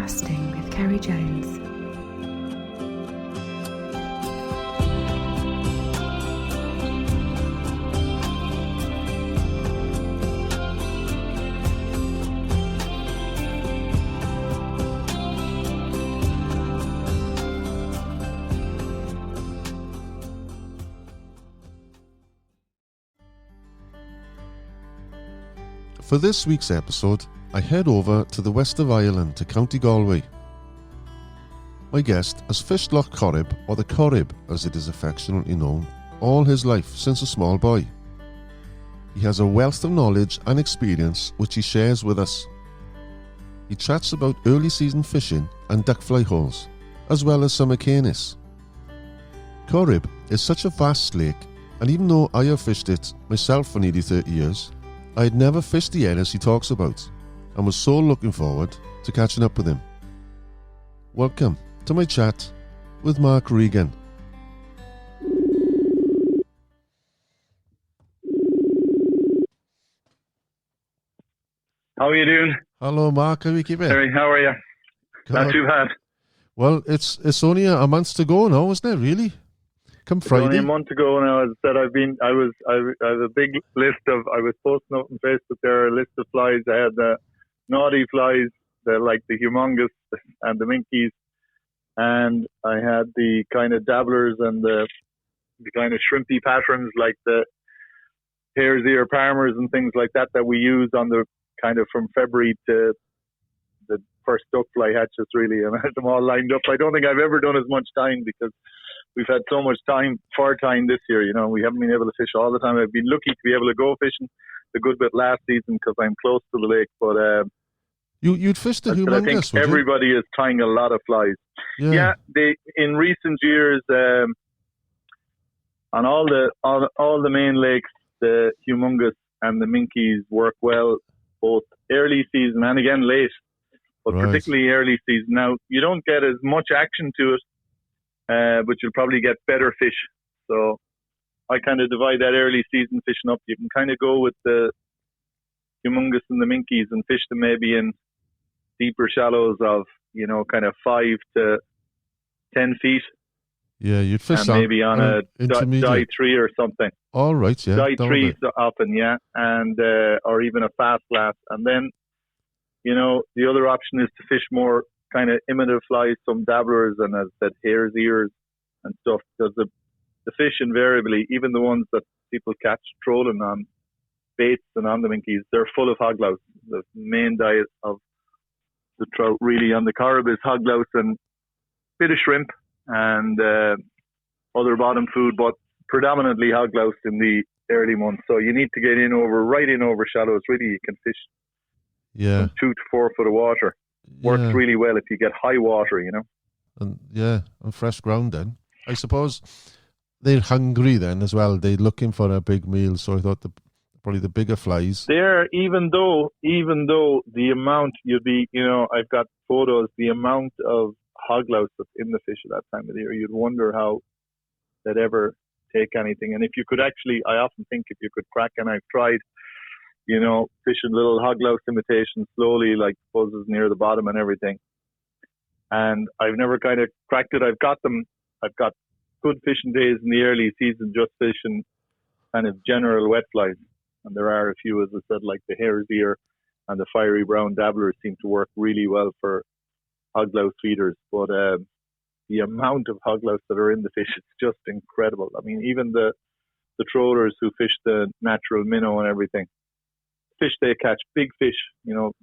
Casting with Ceri Jones. For this week's episode, I head over to the west of Ireland to County Galway. My guest has fished Lough Corrib, or the Corrib as it is affectionately known, all his life since a small boy. He has a wealth of knowledge and experience which he shares with us. He chats about early season fishing and duckfly holes, as well as summer caenis. Corrib is such a vast lake, and even though I have fished it myself for nearly 30 years, I had never fished the areas he talks about, and was so looking forward to catching up with him. Welcome to my chat with Mark Regan. How are you doing? Hello Mark, how are you keeping? Ceri, how are you? Not too bad. Well, it's only a month to go now, isn't it, really? Come Friday. Only a month ago now, as I said, I have a big list of, I was posting up on Facebook there, a list of flies. I had the naughty flies, like the humongous and the minkies, and I had the kind of dabblers and the kind of shrimpy patterns like the hare's ear palmers and things like that we use on the kind of from February to the first duckfly hatches really, and I had them all lined up. I don't think I've ever done as much time because we've had so much time this year, you know. We haven't been able to fish all the time. I've been lucky to be able to go fishing a good bit last season because I'm close to the lake. But you'd fished the humongous, I think everybody is tying a lot of flies. Yeah, in recent years, on all the main lakes, the humongous and the minkies work well, both early season and again late, but particularly early season. Now, you don't get as much action to it, but you'll probably get better fish. So I kind of divide that early season fishing up. You can kind of go with the humongous and the minkies and fish them maybe in deeper shallows of, you know, kind of 5 to 10 feet. Yeah, you'd fish and maybe on a die 3 or something. All right, yeah. Die 3 often, yeah, and or even a fast glass. And then, you know, the other option is to fish more kind of imitative flies, some dabblers, and as I said, hare's ears and stuff. Because the fish invariably, even the ones that people catch trolling on baits and on the minkies, they're full of hog louse. The main diet of the trout really on the Corrib is hog louse and a bit of shrimp and other bottom food, but predominantly hog louse in the early months. So you need to get right in over shallows. Really, you can fish from 2 to 4 foot of water. Works really well if you get high water, you know. And fresh ground then. I suppose they're hungry then as well. They're looking for a big meal, so I thought probably the bigger flies. There, even though the amount you'd be, you know, I've got photos, the amount of hog louse that's in the fish at that time of the year, you'd wonder how they'd ever take anything. And if you could actually, I often think if you could crack, and I've tried, you know, fishing little hog louse imitations slowly, like buzzes near the bottom and everything. And I've never kind of cracked it. I've got good fishing days in the early season, just fishing kind of general wet flies. And there are a few, as I said, like the hare's ear and the fiery brown dabblers seem to work really well for hog louse feeders. But the amount of hog louse that are in the fish is just incredible. I mean, even the trollers who fish the natural minnow and everything, fish they catch, big fish, you know,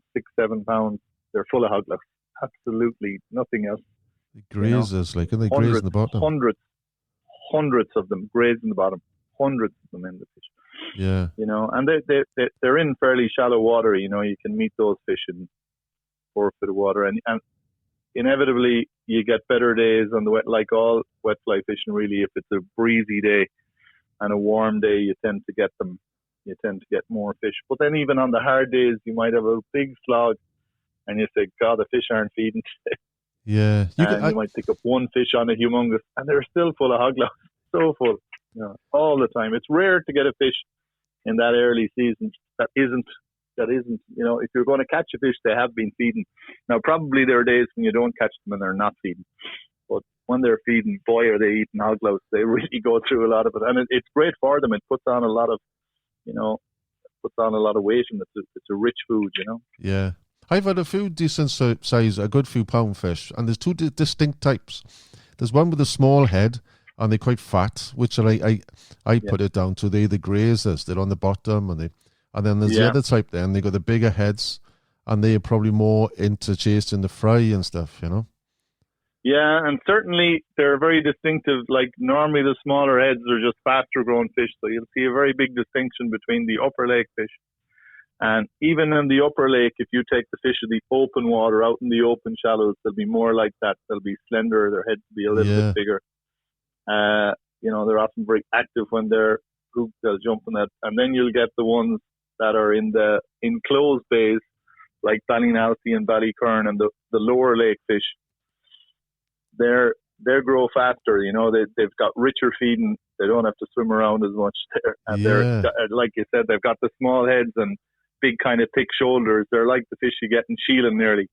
6-7 pounds, they're full of hog louse. Absolutely nothing else. The grazers, and they graze in the bottom. Hundreds of them graze in the bottom. Hundreds of them in the fish. Yeah. You know, and they're in fairly shallow water. You know, you can meet those fish in 4 foot of water, and inevitably you get better days on the wet, like all wet fly fishing. Really, if it's a breezy day and a warm day, you tend to get them. You tend to get more fish. But then even on the hard days, you might have a big slog, and you say, "God, the fish aren't feeding today." Yeah, you might pick up one fish on a humongous, and they're still full of hog louse, so full, you know, all the time. It's rare to get a fish in that early season that isn't that isn't, if you're going to catch a fish, they have been feeding. Now, probably there are days when you don't catch them and they're not feeding. But when they're feeding, boy, are they eating hog louse. They really go through a lot of it. And it's great for them. It puts on a lot of, weight, and it's a rich food, Yeah. I've had a few decent size, a good few pound fish, and there's two distinct types. There's one with a small head, and they're quite fat, which I put it down to. They're the grazers. They're on the bottom, and then there's the other type there, and they got the bigger heads, and they're probably more into chasing the fry and stuff, Yeah, and certainly they're very distinctive. Like normally the smaller heads are just faster growing fish, so you'll see a very big distinction between the upper lake fish. And even in the upper lake, if you take the fish of the open water out in the open shallows, they'll be more like that. They'll be slender, their heads will be a little bit bigger. They're often very active when they're hooked, they'll jump on that. And then you'll get the ones that are in the enclosed bays, like Ballynalty and Ballycurn, and the lower lake fish. They grow faster, they've got richer feeding. They don't have to swim around as much there. And they're, like you said, they've got the small heads and big kind of thick shoulders. They're like the fish you get in Sheelan nearly.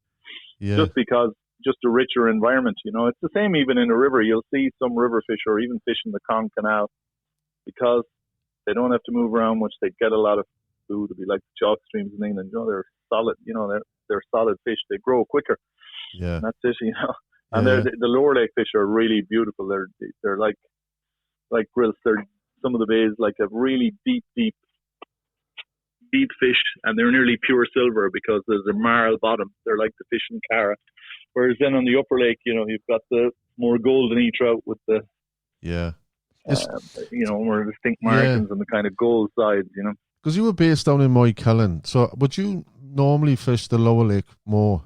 Just a richer environment, It's the same even in a river. You'll see some river fish or even fish in the Con Canal, because they don't have to move around much. They get a lot of food. It'll be like the chalk streams in England. They're solid, they're solid fish. They grow quicker. Yeah. And that's it, And the lower lake fish are really beautiful. They're like grills. They're some of the bays like a really deep fish, and they're nearly pure silver because there's a marl bottom. They're like the fish in Cara. Whereas then on the upper lake, you've got the more golden trout with the more distinct margins and the kind of gold sides. Because you were based down in Moycullen, so would you normally fish the lower lake more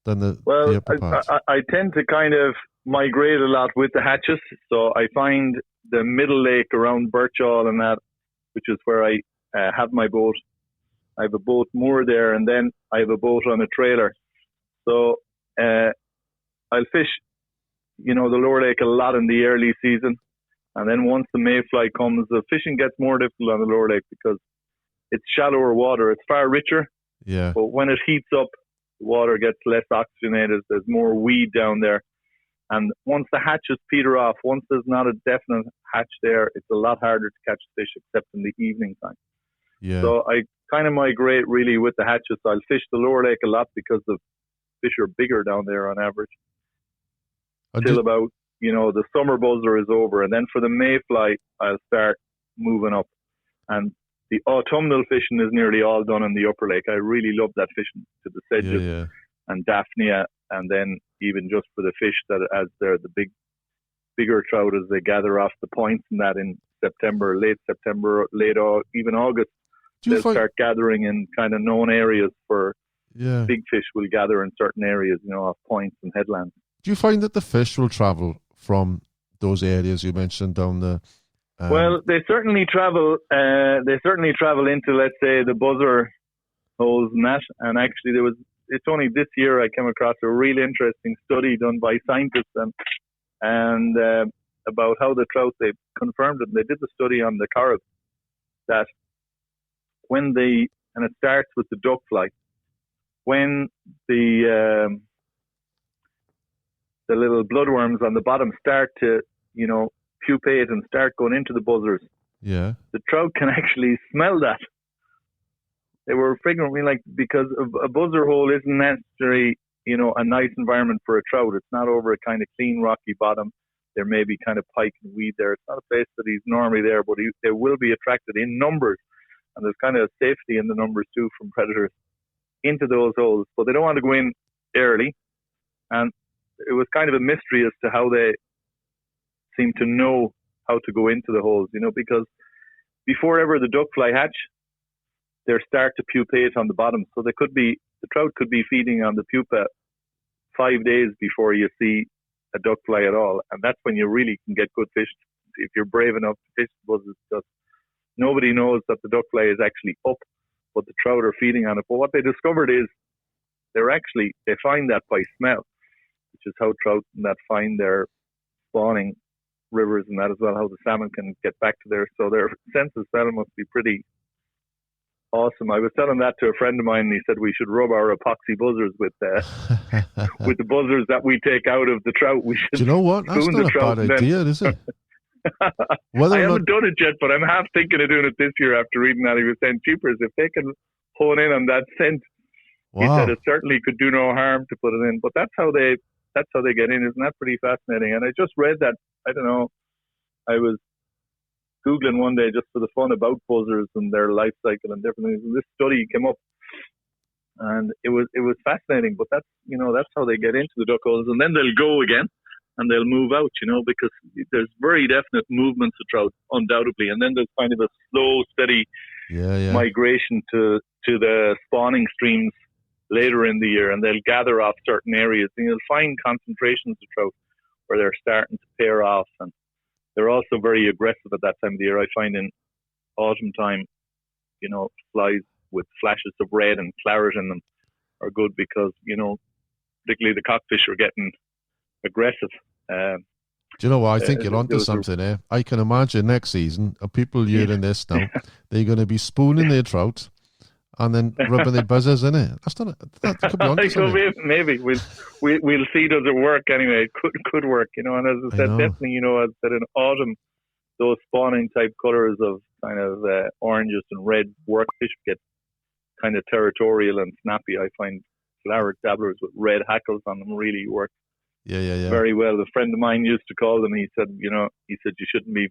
than the upper part? I tend to kind of migrate a lot with the hatches. So I find the middle lake around Birchall and that, which is where I have my boat. I have a boat moored there, and then I have a boat on a trailer. So I'll fish, the lower lake a lot in the early season. And then once the mayfly comes, the fishing gets more difficult on the lower lake because it's shallower water. It's far richer. Yeah. But when it heats up, the water gets less oxygenated. There's more weed down there. And once the hatches peter off, once there's not a definite hatch there, it's a lot harder to catch fish except in the evening time. Yeah. So I kind of migrate really with the hatches. I'll fish the lower lake a lot because the fish are bigger down there on average. Till about, the summer buzzer is over. And then for the mayfly, I'll start moving up. And the autumnal fishing is nearly all done in the upper lake. I really love that fishing to the sedges and Daphnia. And then even just for the fish that as they're the bigger trout as they gather off the points and that in September, even August, they'll start gathering in kind of known areas for big fish will gather in certain areas, off points and headlands. Do you find that the fish will travel from those areas you mentioned down the... Well, they certainly travel. They certainly travel into, let's say, the buzzer holes and that. And actually, it's only this year I came across a really interesting study done by scientists and about how the trout, they confirmed it. They did the study on the Corrib that and it starts with the duckfly, when the little bloodworms on the bottom start to, pupate and start going into the buzzers. Yeah. The trout can actually smell that. They were figuring because a buzzer hole isn't necessarily, a nice environment for a trout. It's not over a kind of clean rocky bottom. There may be kind of pike and weed there. It's not a place that he's normally there, but they will be attracted in numbers. And there's kind of safety in the numbers too from predators into those holes. But they don't want to go in early. And it was kind of a mystery as to how they seem to know how to go into the holes, because before ever the duckfly hatch, they start to pupate on the bottom. So the trout could be feeding on the pupa 5 days before you see a duckfly at all. And that's when you really can get good fish if you're brave enough to fish the buzzers, because nobody knows that the duckfly is actually up, but the trout are feeding on it. But what they discovered is they find that by smell, which is how trout and that find their spawning rivers and that as well, how the salmon can get back to there. So their sense of smell must be pretty Awesome. I was telling that to a friend of mine, and he said we should rub our epoxy buzzers with with the buzzers that we take out of the trout. We should. Do you know what? That's not a bad idea, is it? I haven't done it yet, but I'm half thinking of doing it this year after reading that. He was saying, cheapers, if they can hone in on that scent, he said it certainly could do no harm to put it in. But that's how they get in. Isn't that pretty fascinating? And I just read that, I don't know, I was Googling one day just for the fun about buzzers and their life cycle and different things. And this study came up, and it was fascinating. But that's how they get into the duck holes, and then they'll go again. And they'll move out, because there's very definite movements of trout, undoubtedly. And then there's kind of a slow, steady migration to the spawning streams later in the year. And they'll gather off certain areas. And you'll find concentrations of trout where they're starting to pair off. And they're also very aggressive at that time of the year. I find in autumn time, flies with flashes of red and claret in them are good because, particularly the cockfish are getting aggressive. Do you know what? I think you're onto something there. I can imagine next season, people hearing this now, they're going to be spooning their trout and then rubbing their buzzers in it. That could be onto something. Maybe we'll see. Does it work anyway? It could work, And as I said, definitely, as I said, in autumn, those spawning type colors of kind of oranges and red work. Fish get kind of territorial and snappy. I find claret dabblers with red hackles on them really work. Yeah. Very well. A friend of mine used to call them. He said, you shouldn't be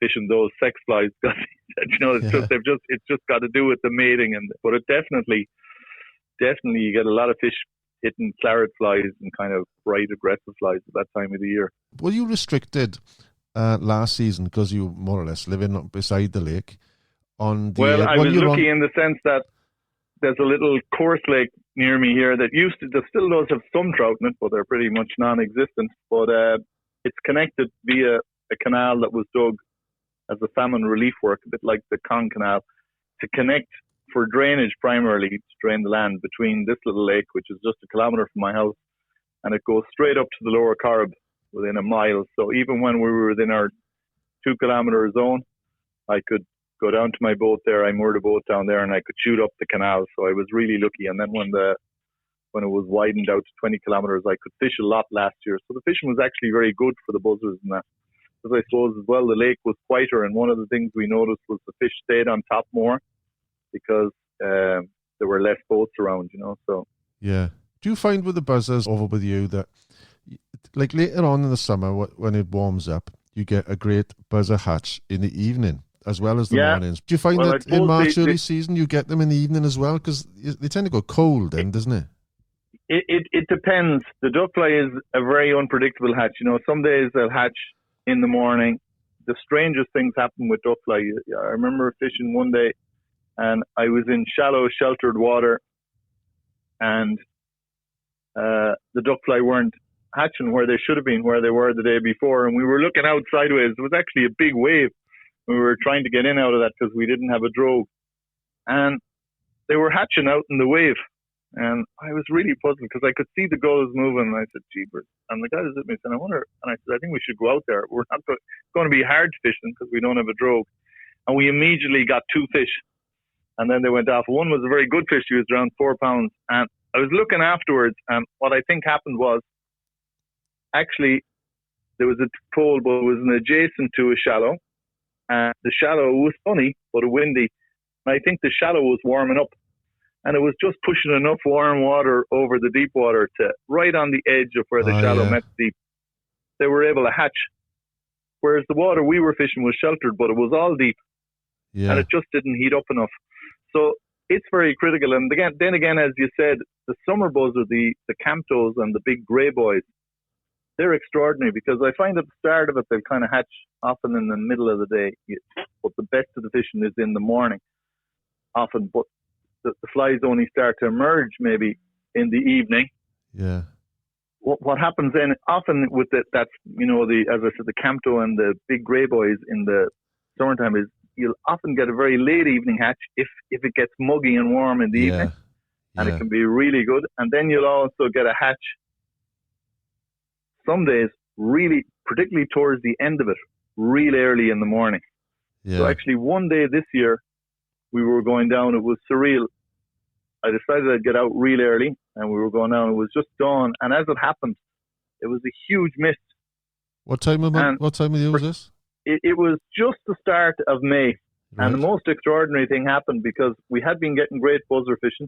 fishing those sex flies because he said, it's just got to do with the mating. But it definitely you get a lot of fish hitting claret flies and kind of bright aggressive flies at that time of the year. Were you restricted last season because you more or less living up beside the lake? I was lucky in the sense that there's a little coarse lake near me here that still does have some trout in it, but they're pretty much non-existent. But it's connected via a canal that was dug as a salmon relief work, a bit like the Con Canal, to connect for drainage primarily, to drain the land between this little lake, which is just a kilometre from my house, and it goes straight up to the Lough Corrib within a mile. So even when we were within our 2 kilometre zone, I could go down to my boat there. I moored a boat down there, and I could shoot up the canal. So I was really lucky. And then when it was widened out to 20 kilometres, I could fish a lot last year. So the fishing was actually very good for the buzzers and that. Because I suppose as well, the lake was quieter, and one of the things we noticed was the fish stayed on top more because there were less boats around, So yeah. Do you find with the buzzers over with you that, like later on in the summer when it warms up, you get a great buzzer hatch in the evening as well as the mornings? Do you find that in March early season you get them in the evening as well? Because they tend to go cold then, doesn't it? It depends. The duckfly is a very unpredictable hatch. Some days they'll hatch in the morning. The strangest things happen with duckfly. I remember fishing one day, and I was in shallow, sheltered water, and the duckfly weren't hatching where they should have been, where they were the day before, and we were looking out sideways. It was actually a big wave. We were trying to get in out of that because we didn't have a drogue, and they were hatching out in the wave. And I was really puzzled because I could see the gulls moving, and I said, jeepers. And the guy was with me and I said, I think we should go out there. We're not going to be hard fishing because we don't have a drogue. And we immediately got 2 fish, and then they went off. One was a very good fish. He was around 4 pounds. And I was looking afterwards, and what I think happened was actually there was a pole, but it was an adjacent to a shallow. And the shallow was sunny, but windy. And I think the shallow was warming up. And it was just pushing enough warm water over the deep water to right on the edge of where the shallow met the deep. They were able to hatch. Whereas the water we were fishing was sheltered, but it was all deep. Yeah. And it just didn't heat up enough. So it's very critical. And then again, as you said, the summer buzzer, the camptos and the big grey boys, they're extraordinary because I find at the start of it, they'll kind of hatch often in the middle of the day. But the best of the fishing is in the morning often. But the flies only start to emerge maybe in the evening. Yeah. What happens then often with that's as I said, the campto and the big grey boys in the summertime is you'll often get a very late evening hatch if it gets muggy and warm in the evening, and it can be really good. And then you'll also get a hatch some days really, particularly towards the end of it, real early in the morning. Yeah. So actually one day this year, we were going down. It was surreal. I decided I'd get out real early, and we were going down. It was just dawn, and as it happened, it was a huge mist. What time of year was this? It was just the start of May, Right. and the most extraordinary thing happened because we had been getting great buzzer fishing,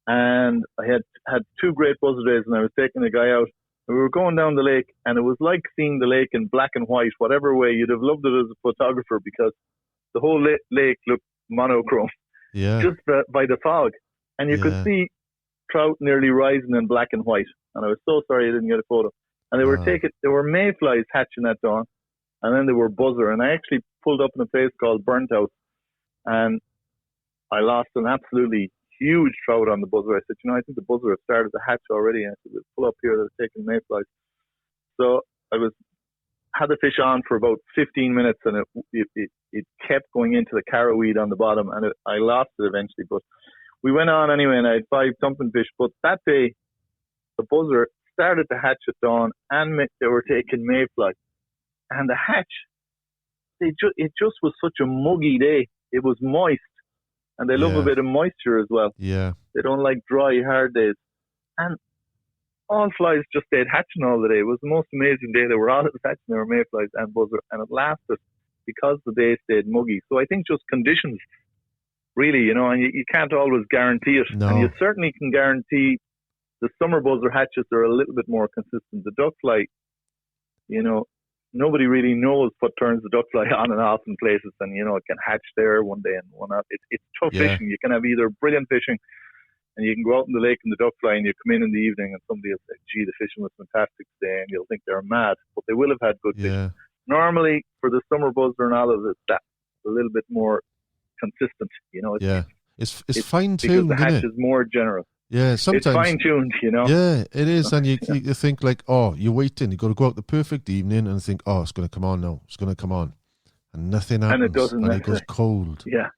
and I had 2 great buzzer days, and I was taking a guy out, and we were going down the lake, and it was like seeing the lake in black and white, whatever way. You'd have loved it as a photographer because the whole lake looked monochrome, Yeah. just by the fog, and you could see trout nearly rising in black and white. And I was so sorry I didn't get a photo. And there were mayflies hatching at dawn, and then there were buzzer. And I actually pulled up in a place called Burnt House, and I lost an absolutely huge trout on the buzzer. I said, I think the buzzer has started to hatch already. And I said, we'll pull up here, they're taking mayflies. So I had the fish on for about 15 minutes, and it kept going into the carrowweed on the bottom, and I lost it eventually. But we went on anyway, and I had 5 thumping fish. But that day, the buzzer started to hatch at dawn, and they were taking mayflies. And the hatch, it just was such a muggy day. It was moist, and they love a bit of moisture as well. Yeah. They don't like dry, hard days. And all flies just stayed hatching all the day. It was the most amazing day. They were all hatching. There were mayflies and buzzer, and it lasted because the day stayed muggy. So I think just conditions, really, and you can't always guarantee it. No. And you certainly can guarantee the summer buzzer hatches are a little bit more consistent. The duckfly, nobody really knows what turns the duckfly on and off in places, and it can hatch there one day and one out. It's tough fishing. You can have either brilliant fishing, and you can go out in the lake in the duckfly, and you come in the evening, and somebody will say, "Gee, the fishing was fantastic today," and you'll think they're mad, but they will have had good fishing. Normally, for the summer buzzer and all of it, that's a little bit more consistent. It's fine tuned. Because the hatch is more general. Yeah, sometimes it's fine tuned, Yeah, it is, and you think like, oh, you're waiting. You got to go out the perfect evening and think, oh, it's going to come on now. It's going to come on, and nothing happens, and it doesn't. And it goes cold. Yeah.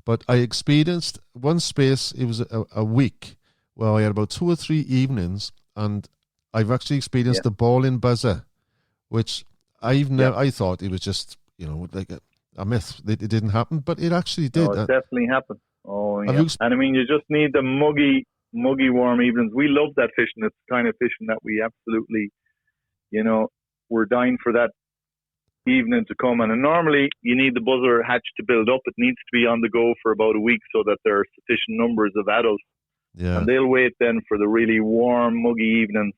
But I experienced one space. It was a week where I had about 2 or 3 evenings, and I've actually experienced the ball-in buzzer, which I thought it was just like a myth. It didn't happen, but it actually did. No, it definitely happened. Oh, yeah. And I mean, you just need the muggy, warm evenings. We love that fishing. It's the kind of fishing that we absolutely, we're dying for that evening to come. And normally you need the buzzer hatch to build up. It needs to be on the go for about a week so that there are sufficient numbers of adults. Yeah. And they'll wait then for the really warm, muggy evenings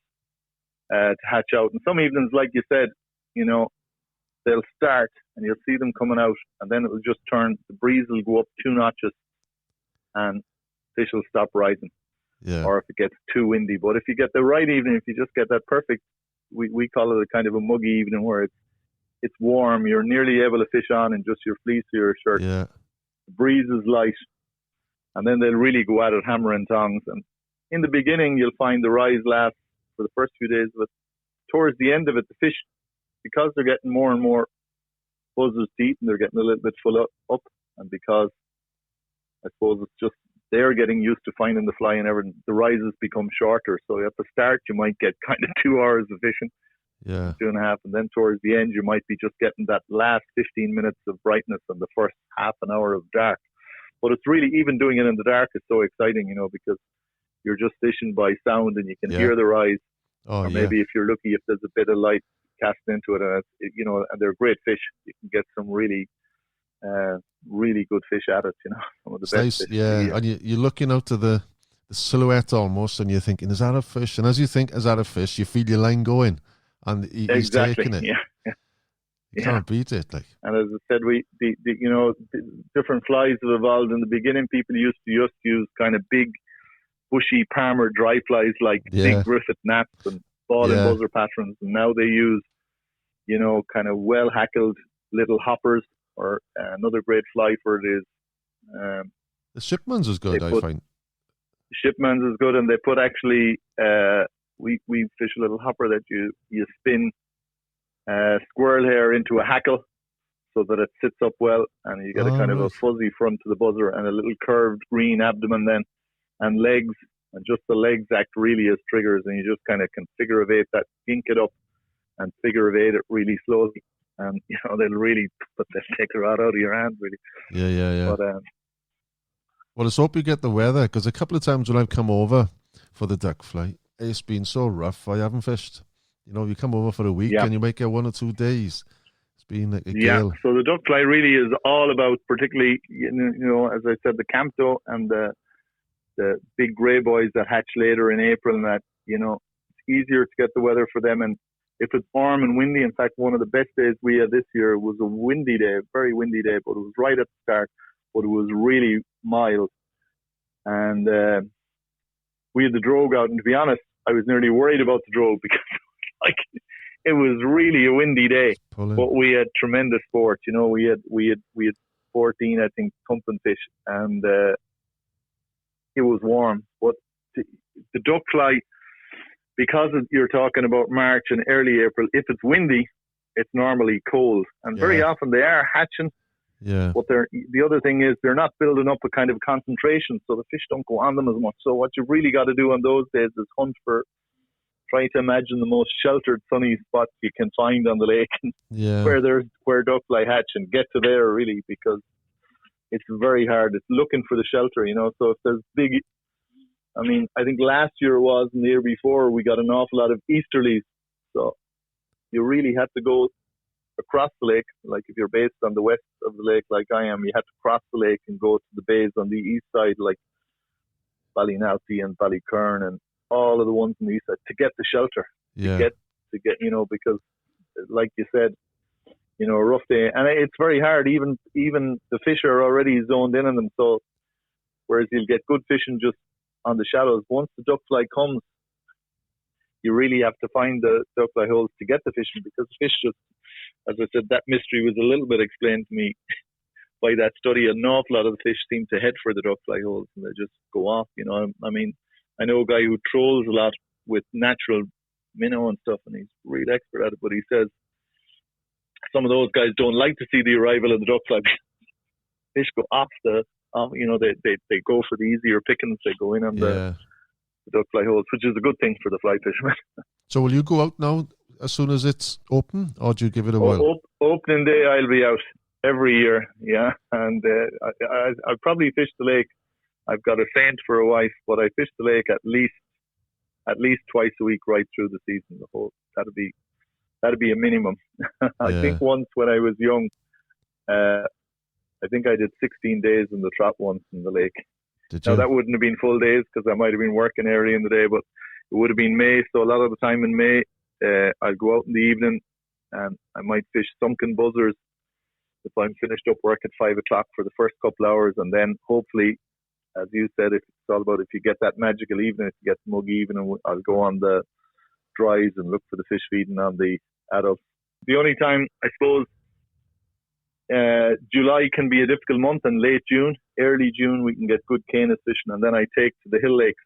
to hatch out. And some evenings, like you said, they'll start and you'll see them coming out, and then it will just turn. The breeze will go up 2 notches, and fish will stop rising. Yeah. Or if it gets too windy. But if you get the right evening, if you just get that perfect, we call it a kind of a muggy evening where it's warm. You're nearly able to fish on in just your fleece or your shirt. Yeah. The breeze is light, and then they'll really go at it hammer and tongs. And in the beginning, you'll find the rise lasts for the first few days, but towards the end of it, the fish, because they're getting more and more buzzers to eat, and they're getting a little bit full up, and because I suppose it's just they're getting used to finding the fly and everything, the rises become shorter. So at the start, you might get kind of 2 hours of fishing, 2.5, and then towards the end, you might be just getting that last 15 minutes of brightness and the first half an hour of dark. But it's really, even doing it in the dark is so exciting, because you're just fishing by sound and you can hear the rise. Or maybe if you're lucky, if there's a bit of light cast into it, and and they're great fish. You can get some really, really good fish at it. Some of the best fish. And you're looking out to the silhouette almost, and you're thinking, is that a fish? And as you think, is that a fish? You feel your line going, and he's taking it. You can't beat it. And as I said, the different flies have evolved. In the beginning, people used to just use kind of big, bushy Palmer dry flies like big Griffith gnats and ball and buzzer patterns, and now they use kind of well hackled little hoppers, or another great fly for it is the Shipman's is good. I find Shipman's is good, and they put actually we fish a little hopper that you spin squirrel hair into a hackle so that it sits up well, and you get a kind of a fuzzy front to the buzzer and a little curved green abdomen then, and legs, and just the legs act really as triggers, and you just kind of can figure of eight that, ink it up and figure of eight it really slowly. and they'll really take the rod out of your hand, really. Yeah. But Well, let's hope you get the weather, because a couple of times when I've come over for the duck fly, it's been so rough, I haven't fished. You come over for a week and you might get 1 or 2 days. It's been like a gale. So the duck fly really is all about, particularly, as I said, the Campto and the big grey boys that hatch later in April, and that, it's easier to get the weather for them. And if it's warm and windy, in fact, one of the best days we had this year was a windy day, very windy day, but it was right at the start, but it was really mild. And we had the drogue out, and to be honest, I was nearly worried about the drogue because it was really a windy day. But we had tremendous sport. We had 14, I think, pumping fish, and it was warm. But the duck fly, because you're talking about March and early April, if it's windy, it's normally cold, and very often they are hatching. Yeah. But the other thing is they're not building up a kind of concentration, so the fish don't go on them as much. So what you've really got to do on those days is try to imagine the most sheltered, sunny spot you can find on the lake, where duck fly hatch, and get to there really, because it's very hard. It's looking for the shelter, So if there's I think last year was, and the year before, we got an awful lot of easterlies. So you really had to go across the lake. Like if you're based on the west of the lake, like I am, you had to cross the lake and go to the bays on the east side, like Ballynalty and Ballykern and all of the ones on the east side, to get the shelter. To get, because like you said, a rough day, and it's very hard. Even the fish are already zoned in on them. So whereas you'll get good fishing just on the shallows, once the duck fly comes, you really have to find the duck fly holes to get the fishing, because the fish just, as I said, that mystery was a little bit explained to me by that study. An awful lot of the fish seem to head for the duck fly holes, and they just go off. I know a guy who trolls a lot with natural minnow and stuff, and he's real expert at it, but he says some of those guys don't like to see the arrival of the duck fly. Fish go off they go for the easier pickings. They go in on the duck fly holes, which is a good thing for the fly fishermen. So will you go out now as soon as it's open, or do you give it a while? Opening day, I'll be out every year, and I'll probably fish the lake. I've got a saint for a wife, but I fish the lake at least twice a week right through the season. That'd be a minimum. I think once when I was young, I think I did 16 days in the trot once in the lake. Now that wouldn't have been full days, because I might have been working early in the day, but it would have been May. So a lot of the time in May, I'd go out in the evening and I might fish sunken buzzers if I'm finished up work at 5 o'clock for the first couple hours, and then hopefully, as you said, it's all about if you get that magical evening, if you get the muggy evening, I'll go on the dries and look for the fish feeding on the adults. The only time, I suppose, July can be a difficult month, and late June, early June, we can get good caenis fishing, and then I take to the hill lakes.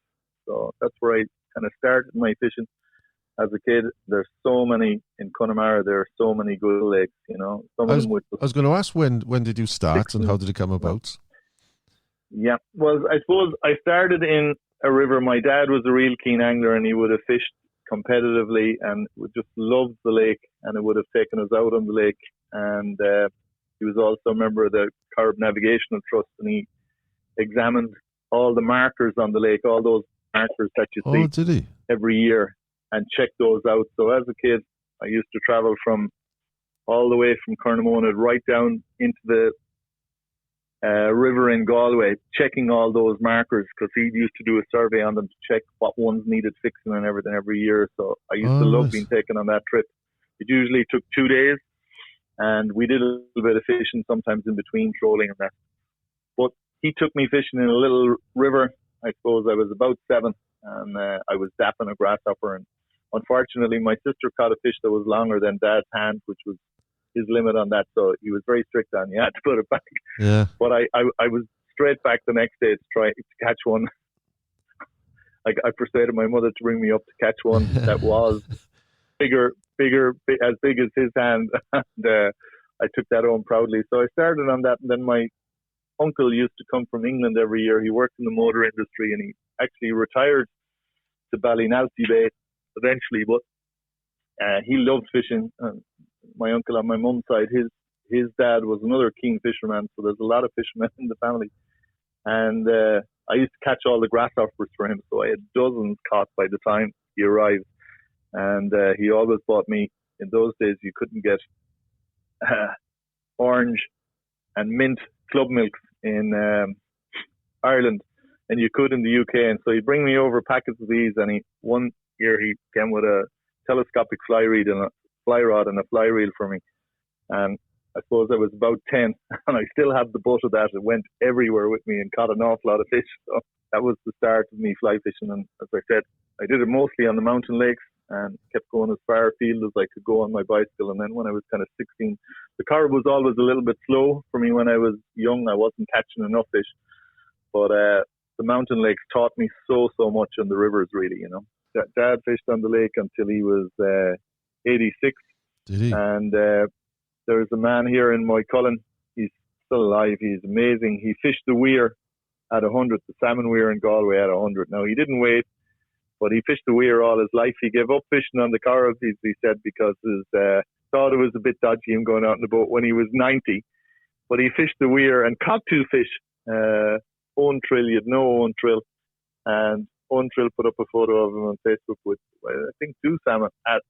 So that's where I kind of started my fishing as a kid. There's so many in Connemara. There are so many good lakes, Some of them I was going to ask, when did you start and how did it come about? Yeah, well, I suppose I started in a river. My dad was a real keen angler, and he would have fished competitively and would just love the lake, and it would have taken us out on the lake. And he was also a member of the Corrib Navigational Trust, and he examined all the markers on the lake, all those markers that you see did he? every year, and check those out. So as a kid, I used to travel all the way from Cornamona right down into the river in Galway, checking all those markers, because he used to do a survey on them to check what ones needed fixing and everything every year. So I used to love being taken on that trip. It usually took 2 days, and we did a little bit of fishing, sometimes in between trolling and that. But he took me fishing in a little river. I suppose I was about 7, and I was dapping a grasshopper, and unfortunately my sister caught a fish that was longer than Dad's hand, which was his limit on that, so he was very strict on you had to put it back. Yeah. But I was straight back the next day to try to catch one. I persuaded my mother to bring me up to catch one that was bigger, as big as his hand, and I took that home proudly. So I started on that, and then my uncle used to come from England every year. He worked in the motor industry, and he actually retired to Ballynalty Bay eventually, but he loved fishing. my uncle on my mum's side, his dad was another keen fisherman, so there's a lot of fishermen in the family. And I used to catch all the grasshoppers for him, so I had dozens caught by the time he arrived. And he always bought me, in those days you couldn't get orange and mint club milks in Ireland, and you could in the UK. And so he'd bring me over packets of these, and one year he came with a telescopic fly rod and a fly reel for me. And I suppose I was about 10, and I still had the butt of that. It went everywhere with me and caught an awful lot of fish. So that was the start of me fly fishing. And as I said, I did it mostly on the mountain lakes and kept going as far afield as I could go on my bicycle. And then when I was kind of 16, the Corrib was always a little bit slow for me when I was young. I wasn't catching enough fish. But the mountain lakes taught me so much on the rivers, really, you know. Dad fished on the lake until he was 86. Did he? And there's a man here in Moycullen. He's still alive. He's amazing. He fished the weir at 100, the salmon weir in Galway at 100. Now, he didn't wait, but he fished the weir all his life. He gave up fishing on the Corrib, he said, because he thought it was a bit dodgy him going out in the boat when he was 90. But he fished the weir and caught 2 fish. Owen Trill, you had no Owen Trill. And Owen Trill put up a photo of him on Facebook with, I think, 2 salmon at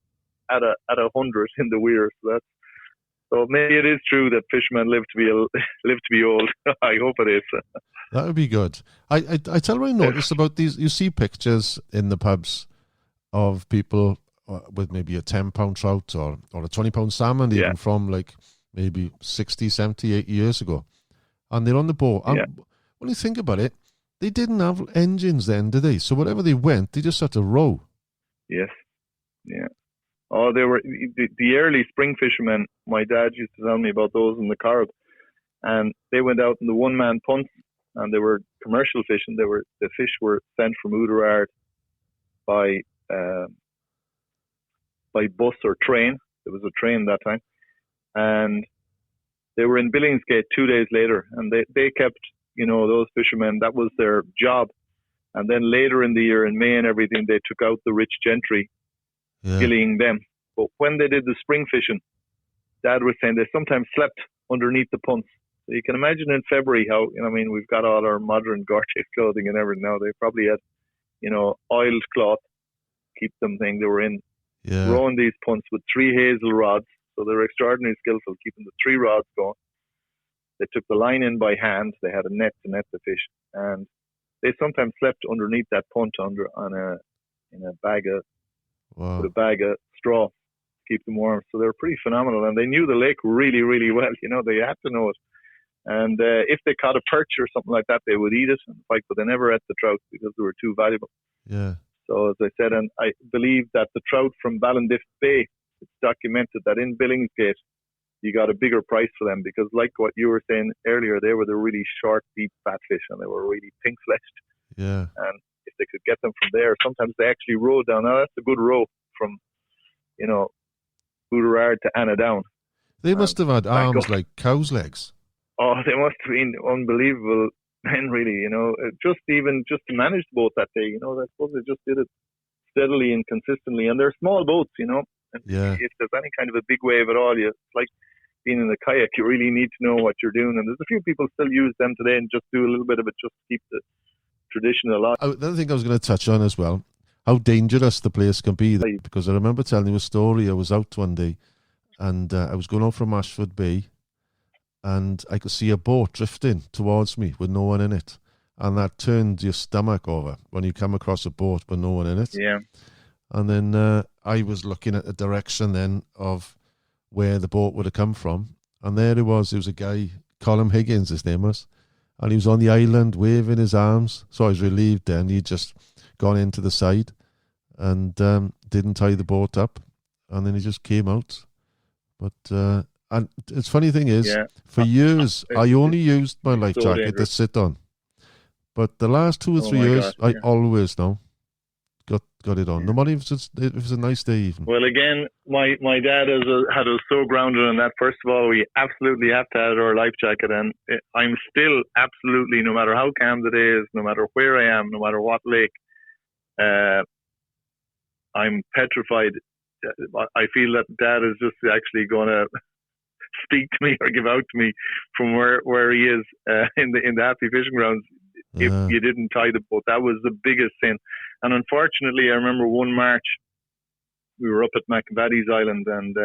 100 in the weir. So maybe it is true that fishermen live to be old. I hope it is. That would be good. I tell you what I noticed about these. You see pictures in the pubs of people with maybe a 10-pound trout or a 20-pound salmon, even from like maybe 60, 70, 80 years ago. And they're on the boat. And when you think about it, they didn't have engines then, did they? So wherever they went, they just had to row. Yes. Yeah. Oh, they were the early spring fishermen. My dad used to tell me about those in the Corrib, and they went out in the one-man punts, and they were commercial fishing. The fish were sent from Ouderard by bus or train. There was a train that time, and they were in Billingsgate 2 days later, and they kept, you know, those fishermen. That was their job. And then later in the year, in May and everything, they took out the rich gentry, gillying them. But when they did the spring fishing, Dad was saying they sometimes slept underneath the punts. So you can imagine in February how, you know, I mean, we've got all our modern gorgeous clothing and everything now. They probably had, you know, oiled cloth, keep them thing. They were in rowing these punts with 3 hazel rods. So they were extraordinarily skillful, keeping the 3 rods going. They took the line in by hand. They had a net to net the fish. And they sometimes slept underneath that punt in a bag of with a bag of straw to keep them warm. So they're pretty phenomenal, and they knew the lake really, really well. You know, they had to know it. And if they caught a perch or something like that, they would eat it and fight, but they never ate the trout because they were too valuable. Yeah. So as I said, and I believe that the trout from Ballindiff Bay, it's documented that in Billingsgate, you got a bigger price for them because, like what you were saying earlier, they were the really short, deep, fat fish, and they were really pink-fleshed. Yeah. And if they could get them from there, sometimes they actually rowed down. Now, that's a good row from, you know, Ouderard to Annadown. They must have had arms like cow's legs. Oh, they must have been unbelievable men, really, you know. Just to manage the boat that day, you know, I suppose they just did it steadily and consistently. And they're small boats, you know. And if there's any kind of a big wave at all, it's like being in a kayak. You really need to know what you're doing. And there's a few people still use them today and just do a little bit of it just to keep the tradition alive. The other thing I was going to touch on as well, how dangerous the place can be. Because I remember telling you a story. I was out one day and I was going out from Ashford Bay and I could see a boat drifting towards me with no one in it. And that turned your stomach over when you come across a boat with no one in it. Yeah. And then I was looking at the direction then of where the boat would have come from. And there it was. There was a guy, Colin Higgins, his name was. And he was on the island waving his arms. So I was relieved then. He'd just gone into the side and didn't tie the boat up. And then he just came out. But and it's funny thing is, for years, I only used my life jacket to sit on. But the last 2 or 3 years, I always got it on. No matter if it was a nice day even. Well, again, my dad had us so grounded in that. First of all, we absolutely have to have our life jacket, and I'm still absolutely, no matter how calm the day is, no matter where I am, no matter what lake, I'm petrified I feel that Dad is just actually going to speak to me or give out to me from where he is in the happy fishing grounds. If you didn't tie the boat, that was the biggest sin. And unfortunately, I remember one March we were up at McVaddy's Island, and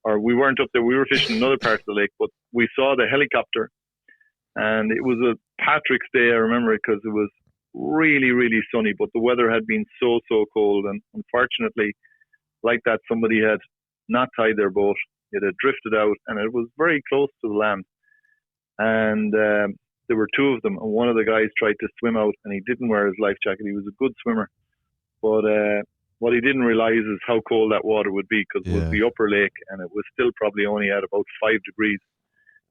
or we weren't up there. We were fishing another part of the lake, but we saw the helicopter, and it was a Patrick's Day. I remember it because it was really, really sunny, but the weather had been so cold, and unfortunately, like that, somebody had not tied their boat. It had drifted out, and it was very close to the land. And there were two of them, and one of the guys tried to swim out, and he didn't wear his life jacket. He was a good swimmer, but what he didn't realize is how cold that water would be, because it was the upper lake, and it was still probably only at about 5 degrees.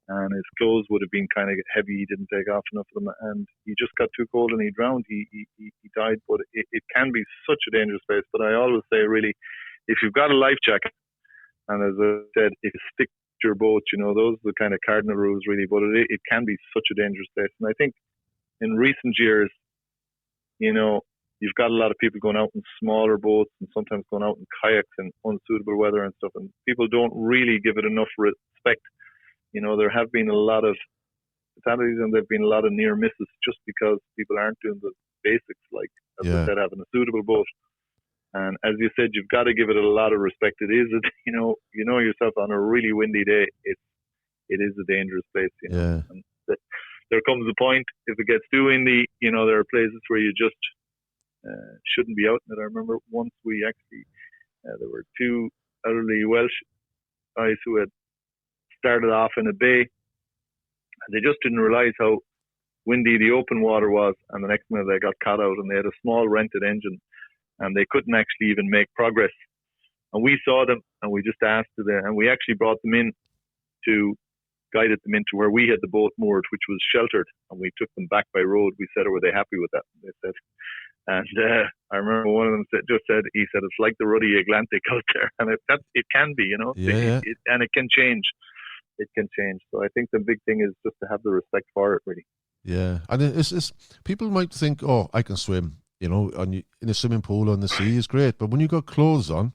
And his clothes would have been kind of heavy. He didn't take off enough of them, and he just got too cold and he drowned. He died. But it can be such a dangerous place. But I always say, really, if you've got a life jacket, and as I said, if you stick to your boat, those are the kind of cardinal rules, really. But it can be such a dangerous place. And I think in recent years, you've got a lot of people going out in smaller boats and sometimes going out in kayaks in unsuitable weather and stuff, and people don't really give it enough respect. There have been a lot of fatalities and there have been a lot of near misses just because people aren't doing the basics, like, as I said, having a suitable boat. And as you said, you've got to give it a lot of respect. It is, yourself, on a really windy day, it is a dangerous place. And there comes a point, if it gets too windy, there are places where you just shouldn't be out in it. I remember once we actually, there were two elderly Welsh guys who had started off in a bay, and they just didn't realize how windy the open water was, and the next minute they got caught out, and they had a small rented engine, and they couldn't actually even make progress. And we saw them, and we just asked them, and we actually brought them in to guided them into where we had the boat moored, which was sheltered, and we took them back by road. We said, were they happy with that? And they said, and I remember one of them said, it's like the ruddy Atlantic out there, and it can be, and it can change. It can change. So I think the big thing is just to have the respect for it, really. Yeah, and it's people might think, oh, I can swim, in a swimming pool on the sea is great, but when you got clothes on,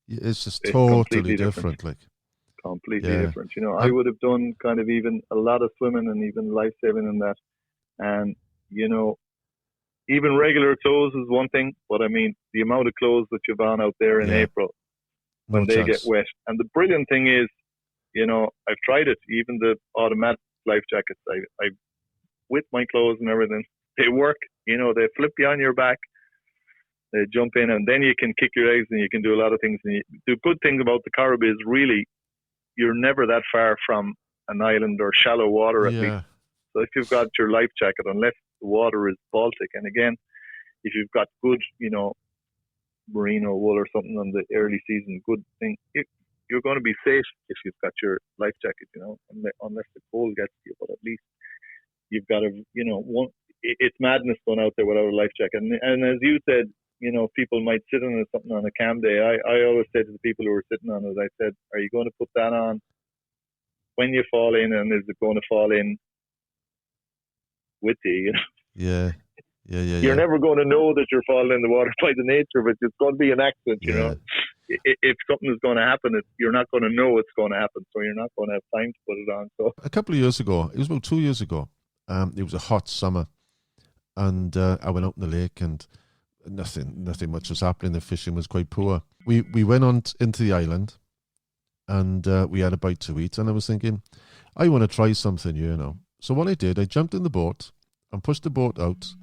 it's just totally different. Like completely different. I would have done kind of even a lot of swimming and even life saving in that, and even regular clothes is one thing, but I mean the amount of clothes that you've on out there in April when they get wet. And the brilliant thing is, I've tried it, even the automatic life jackets. I with my clothes and everything, they work. They flip you on your back, they jump in, and then you can kick your legs and you can do a lot of things. And the good thing about the Corrib is really you're never that far from an island or shallow water at least. So if you've got your life jacket, unless the water is Baltic, and again, if you've got good, merino wool or something on the early season, good thing, you're going to be safe if you've got your life jacket, unless the cold gets to you. But at least you've got it's madness going out there without a life jacket. And as you said, people might sit on something on a calm day. I always say to the people who are sitting on it, I said, are you going to put that on when you fall in, and is it going to fall in with you? You're never going to know that you're falling in the water by the nature of it. It's going to be an accident, If something is going to happen, you're not going to know it's going to happen, so you're not going to have time to put it on. So a couple of years ago, it was about 2 years ago, it was a hot summer, and I went out in the lake, and nothing much was happening. The fishing was quite poor. We went on into the island, and we had a bite to eat, and I was thinking, I want to try something, So what I did, I jumped in the boat and pushed the boat out,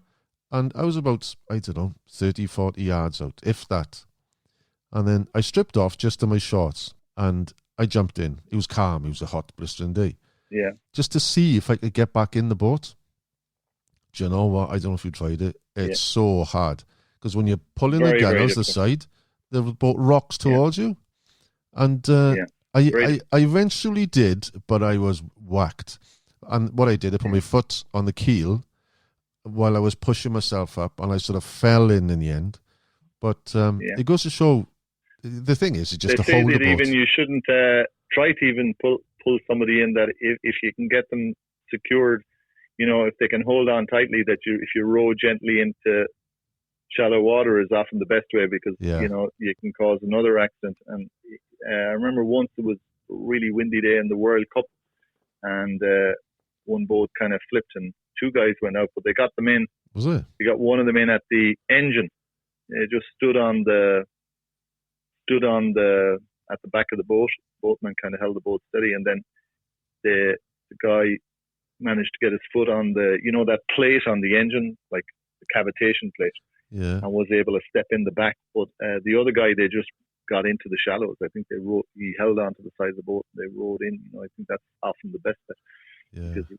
and I was about, 30, 40 yards out, if that. And then I stripped off just to my shorts, and I jumped in. It was calm. It was a hot, blistering day. Yeah. Just to see if I could get back in the boat. Do you know what? I don't know if you tried it. It's so hard. Because when you're pulling the gunnels the side, the boat rocks towards you. And I eventually did, but I was whacked. And what I did, I put my foot on the keel while I was pushing myself up, and I sort of fell in the end. But it goes to show, the thing is, just to hold the boat. Even you shouldn't try to even pull somebody in, that if you can get them secured, if they can hold on tightly, that if you row gently into shallow water is often the best way because, Yeah. you can cause another accident. And I remember once it was a really windy day in the World Cup and one boat kind of flipped and two guys went out, but they got them in. Was it? They got one of them in at the engine. It just stood on the at the back of the boat. Boatman kind of held the boat steady, and then the guy managed to get his foot on that plate on the engine, like the cavitation plate, Yeah. and was able to step in the back. But the other guy, they just got into the shallows. I think he held on to the side of the boat. They rowed in. I think that's often the best bet. Yeah. Because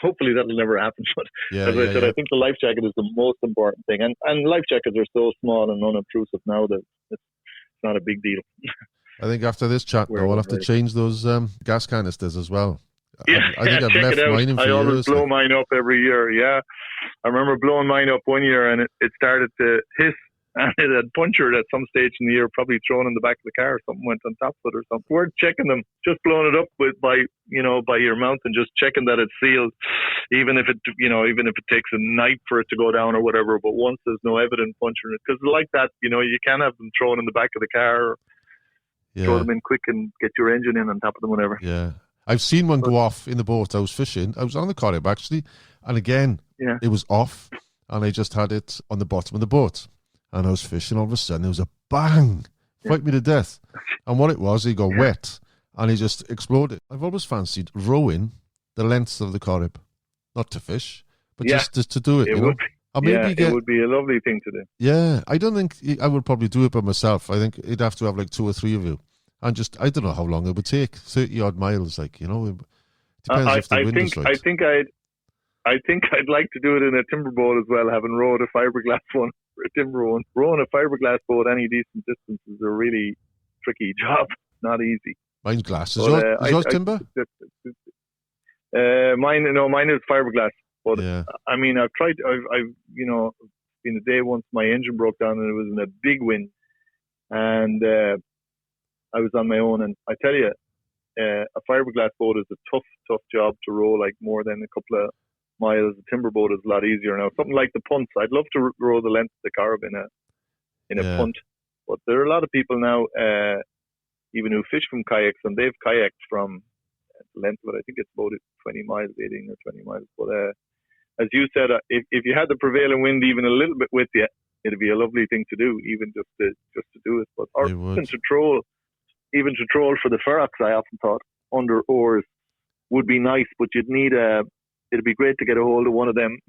hopefully that'll never happen. But Yeah, as I said, I think the life jacket is the most important thing. And life jackets are so small and unobtrusive now that it's not a big deal. I think after this chat, though, I'll have to change those gas canisters as well. Yeah, I think I've check left it out. mine in for I always years. blow mine up every year. Yeah, I remember blowing mine up one year, and it started to hiss, and it had punctured at some stage in the year, probably thrown in the back of the car. Something went on top of it or something. Worth checking them. Just blowing it up by your mouth and just checking that it's sealed, even if it takes a night for it to go down or whatever. But once there's no evident puncture in it, because like that, you can have them thrown in the back of the car. Or throw them in quick and get your engine in on top of them, whatever. Yeah. I've seen one go off in the boat. I was fishing. I was on the Corrib, actually. And again, it was off. And I just had it on the bottom of the boat. And I was fishing. All of a sudden, there was a bang. Frightened me to death. And what it was, he got wet. And he just exploded. I've always fancied rowing the length of the Corrib. Not to fish, but just to do it. It would be. Or maybe it would be a lovely thing to do. Yeah. I don't think I would probably do it by myself. I think you'd have to have like 2 or 3 of you. And I don't know how long it would take. 30 odd miles, it depends if the wind is right. I think I'd like to do it in a timber boat as well, having rowed a fiberglass one for a timber one. Rowing a fiberglass boat any decent distance is a really tricky job. Not easy. Mine's glass. Is yours timber? Mine is fiberglass. But yeah. I mean, I've tried. I've been a day once my engine broke down and it was in a big wind, and I was on my own, and I tell you, a fiberglass boat is a tough job to row, like more than a couple of miles. A timber boat is a lot easier now. Something like the punts. I'd love to row the length of the Corrib in a punt, but there are a lot of people now, even who fish from kayaks, and they've kayaked from the length of it. I think it's about 20 miles, 18 or 20 miles. But as you said, if you had the prevailing wind even a little bit with you, it'd be a lovely thing to do, even just to do it. But even to troll for the ferox, I often thought under oars would be nice, but you'd need it'd be great to get a hold of one of them.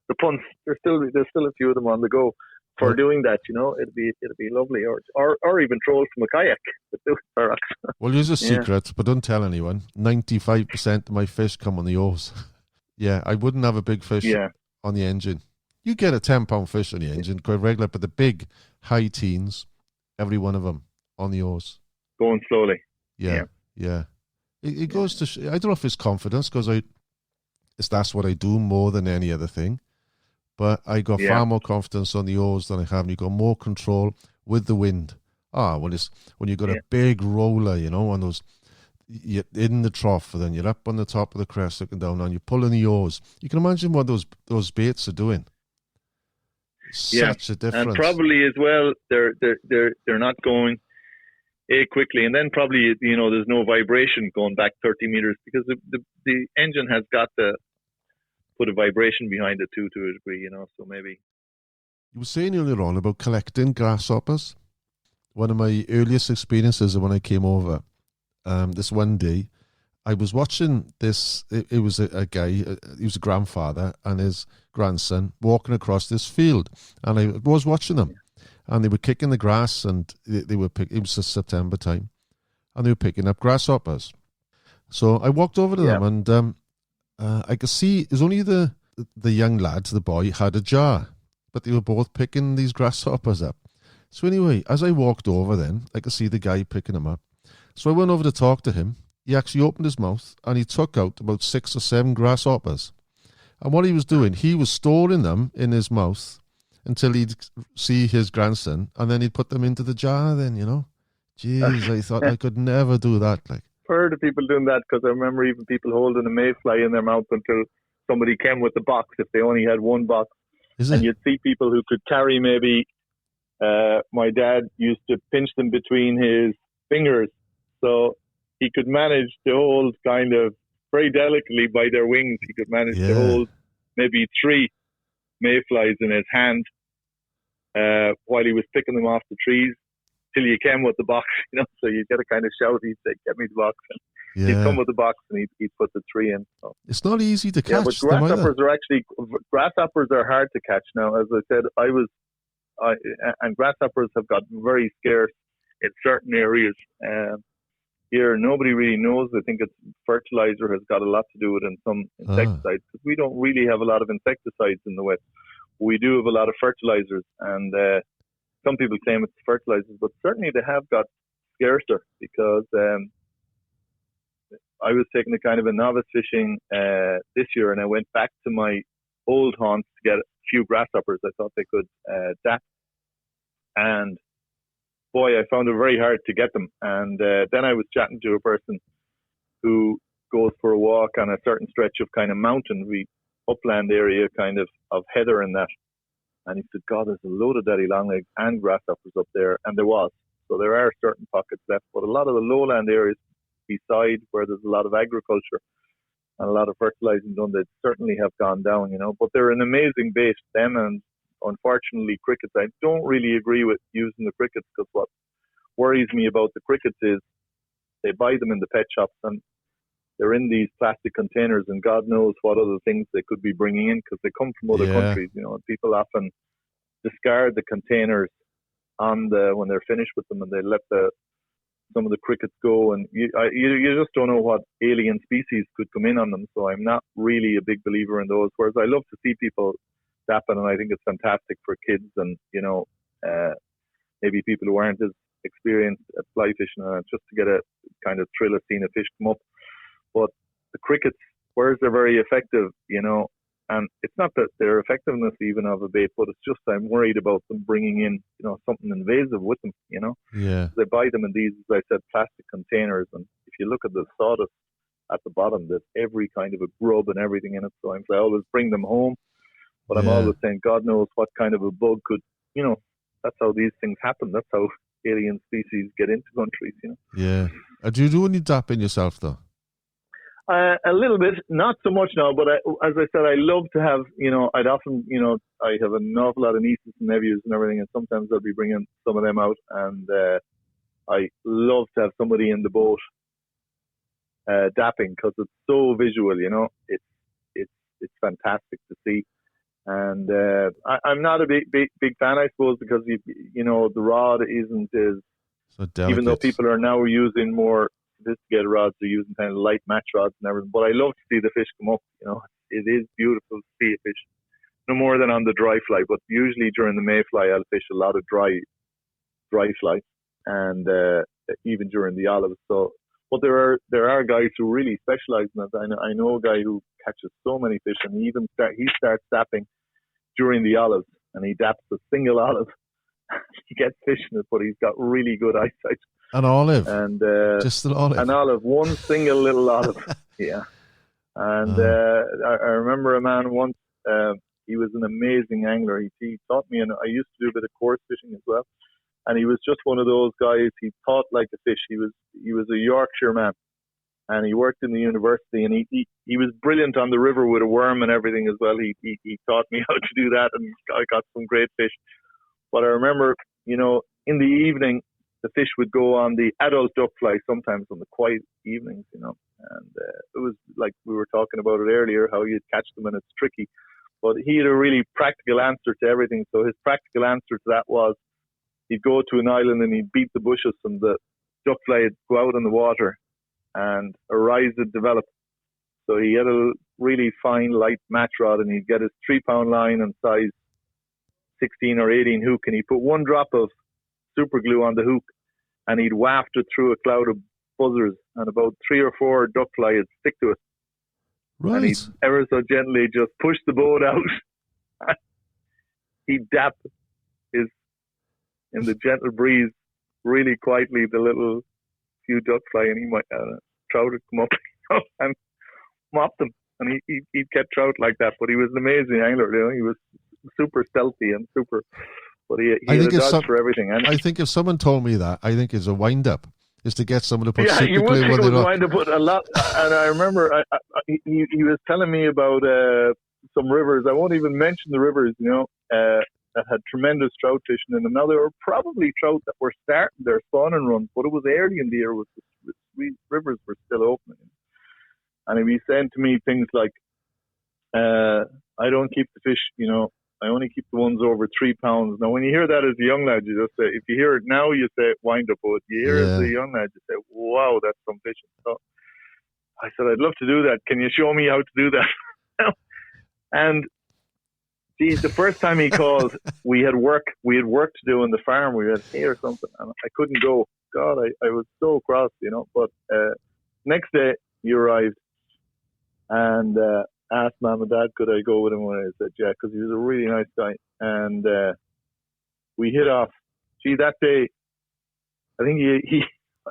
The punts, there's still a few of them on the go for doing that. It'd be lovely, or even troll from a kayak with the ferox. Well, here's a secret, but don't tell anyone. 95% of my fish come on the oars. Yeah, I wouldn't have a big fish on the engine. You get a 10-pound fish on the engine quite regular, but the big high teens, every one of them on the oars. Going slowly. Yeah. It goes to. I don't know if it's confidence because that's what I do more than any other thing. But I got far more confidence on the oars than I have, and you got more control with the wind. When you got a big roller, on those, you're in the trough, and then you're up on the top of the crest, looking down, and you're pulling the oars. You can imagine what those baits are doing. Such a difference. And probably as well, they're not going quickly, and then probably there's no vibration going back 30 meters because the engine has got to put a vibration behind it too, to a degree, so maybe. You were saying earlier on about collecting grasshoppers. One of my earliest experiences when I came over, this one day, I was watching this. It was a guy. He was a grandfather and his grandson walking across this field, and I was watching them. And they were kicking the grass, and they were it was September time, and they were picking up grasshoppers. So I walked over to them, and I could see it was only the young lad, the boy, had a jar, but they were both picking these grasshoppers up. So anyway, as I walked over, then I could see the guy picking them up. So I went over to talk to him. He actually opened his mouth and he took out about 6 or 7 grasshoppers. And what he was doing, he was storing them in his mouth until he'd see his grandson, and then he'd put them into the jar then, Jeez, I thought I could never do that. Like, heard of people doing that, because I remember even people holding a mayfly in their mouth until somebody came with the box, if they only had one box. Is And it? you'd see people who could carry maybe, my dad used to pinch them between his fingers. So he could manage to hold kind of very delicately by their wings. He could manage to Yeah. hold maybe 3 mayflies in his hand while he was picking them off the trees till you came with the box, So you'd get a kind of shout. He'd say, "Get me the box." He'd come Yeah. with the box and he'd put the 3 in. So. It's not easy to Yeah, but catch them either. grasshoppers are hard to catch now. As I said, and grasshoppers have got very scarce in certain areas. Here, nobody really knows. I think it's fertilizer has got a lot to do with it, and some insecticides, because we don't really have a lot of insecticides in the West. We do have a lot of fertilizers, and some people claim it's fertilizers, but certainly they have got scarcer, because I was taking a kind of a novice fishing this year, and I went back to my old haunts to get a few grasshoppers. I thought they could dap, and boy, I found it very hard to get them. And then I was chatting to a person who goes for a walk on a certain stretch of kind of mountain, upland area, kind of heather and that. And he said, "God, there's a load of daddy longlegs and grasshoppers up there," and there was. So there are certain pockets left, but a lot of the lowland areas beside where there's a lot of agriculture and a lot of fertilizing done, they certainly have gone down, But they're an amazing bait, them, and unfortunately crickets. I don't really agree with using the crickets, because what worries me about the crickets is they buy them in the pet shops and they're in these plastic containers, and God knows what other things they could be bringing in, because they come from other countries, and people often discard the containers when they're finished with them, and they let some of the crickets go, and you just don't know what alien species could come in on them. So I'm not really a big believer in those. Whereas I love to see people dapping, and I think it's fantastic for kids and maybe people who aren't as experienced at fly fishing, just to get a kind of thrill of seeing a fish come up. But the crickets, whereas they're very effective, and it's not that their effectiveness even of a bait, but it's just I'm worried about them bringing in, something invasive with them, Yeah. They buy them in these, as I said, plastic containers, and if you look at the sawdust at the bottom, there's every kind of a grub and everything in it. So I always bring them home, but I'm always saying, God knows what kind of a bug could, that's how these things happen. That's how alien species get into countries, Yeah. Do you do any dapping yourself, though? A little bit, not so much now, but as I said, I love to have, I'd often, I have an awful lot of nieces and nephews and everything, and sometimes I'll be bringing some of them out, and I love to have somebody in the boat dapping, because it's so visual, it's fantastic to see. And I'm not a big fan, I suppose, because the rod isn't as, So delicate. even though people are now using more sophisticated rods, they're using kind of light match rods and everything. But I love to see the fish come up. It is beautiful to see a fish, no more than on the dry fly. But usually during the mayfly, I'll fish a lot of dry fly, and even during the olives. So, but there are guys who really specialize in it. I know a guy who catches so many fish, and he starts dapping during the olives, and he daps a single olive. He gets fish in it, but he's got really good eyesight. An olive, and just an olive. An olive, one single little olive. Yeah. And I remember a man once. He was an amazing angler. He taught me, and I used to do a bit of coarse fishing as well. And he was just one of those guys. He thought like a fish. He was a Yorkshire man, and he worked in the university. And he was brilliant on the river with a worm and everything as well. He taught me how to do that, and I got some great fish. But I remember, in the evening, the fish would go on the adult duckfly, sometimes on the quiet evenings, and it was like we were talking about it earlier, how you'd catch them and it's tricky. But he had a really practical answer to everything. So his practical answer to that was he'd go to an island and he'd beat the bushes, and the duckfly would go out in the water and a rise would develop. So he had a really fine, light match rod, and he'd get his 3-pound line and size 16 or 18 hook, and he'd put one drop of super glue on the hook, and he'd waft it through a cloud of buzzers, and about 3 or 4 duckfly would stick to it. Right. And he'd ever so gently just push the boat out. He'd dap in the gentle breeze, really quietly, the little few duckfly, and he might trout would come up and mop them, and he'd catch trout like that. But he was an amazing angler. He was super stealthy and super. But he I had think a it's dodge for everything. And I think if someone told me that, I think it's a wind-up, is to get someone to put yeah, you super would glue think on it was their going to put a lot. And I remember he was telling me about some rivers. I won't even mention the rivers, that had tremendous trout fishing in them. Now, there were probably trout that were starting their spawning run, but it was early in the year. The rivers were still open. And he was saying to me things like, I don't keep the fish, I only keep the ones over 3 pounds. Now, when you hear that as a young lad, you just say, if you hear it now, you say wind up. But if you hear it as a young lad, you say, wow, that's some fishing. So I said, I'd love to do that. Can you show me how to do that? And geez, the first time he called, we had work to do on the farm. We had hay or something, and I couldn't go. God, I was so cross, But next day, he arrived and asked Mom and Dad, could I go with him? And I said, yeah, because he was a really nice guy. And we hit off. Gee, that day, I think he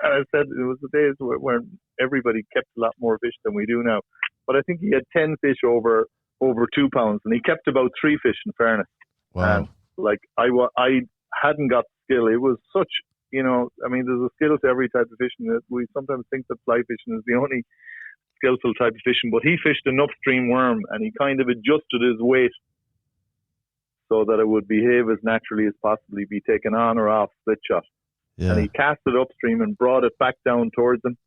I said it was the days when everybody kept a lot more fish than we do now. But I think he had 10 fish over 2 pounds, and he kept about 3 fish in fairness. Wow. And I hadn't got skill. It was such, there's a skill to every type of fishing. We sometimes think that fly fishing is the only skillful type of fishing, but he fished an upstream worm, and he kind of adjusted his weight so that it would behave as naturally as possibly, be taken on or off split shot. Yeah. And he cast it upstream and brought it back down towards him,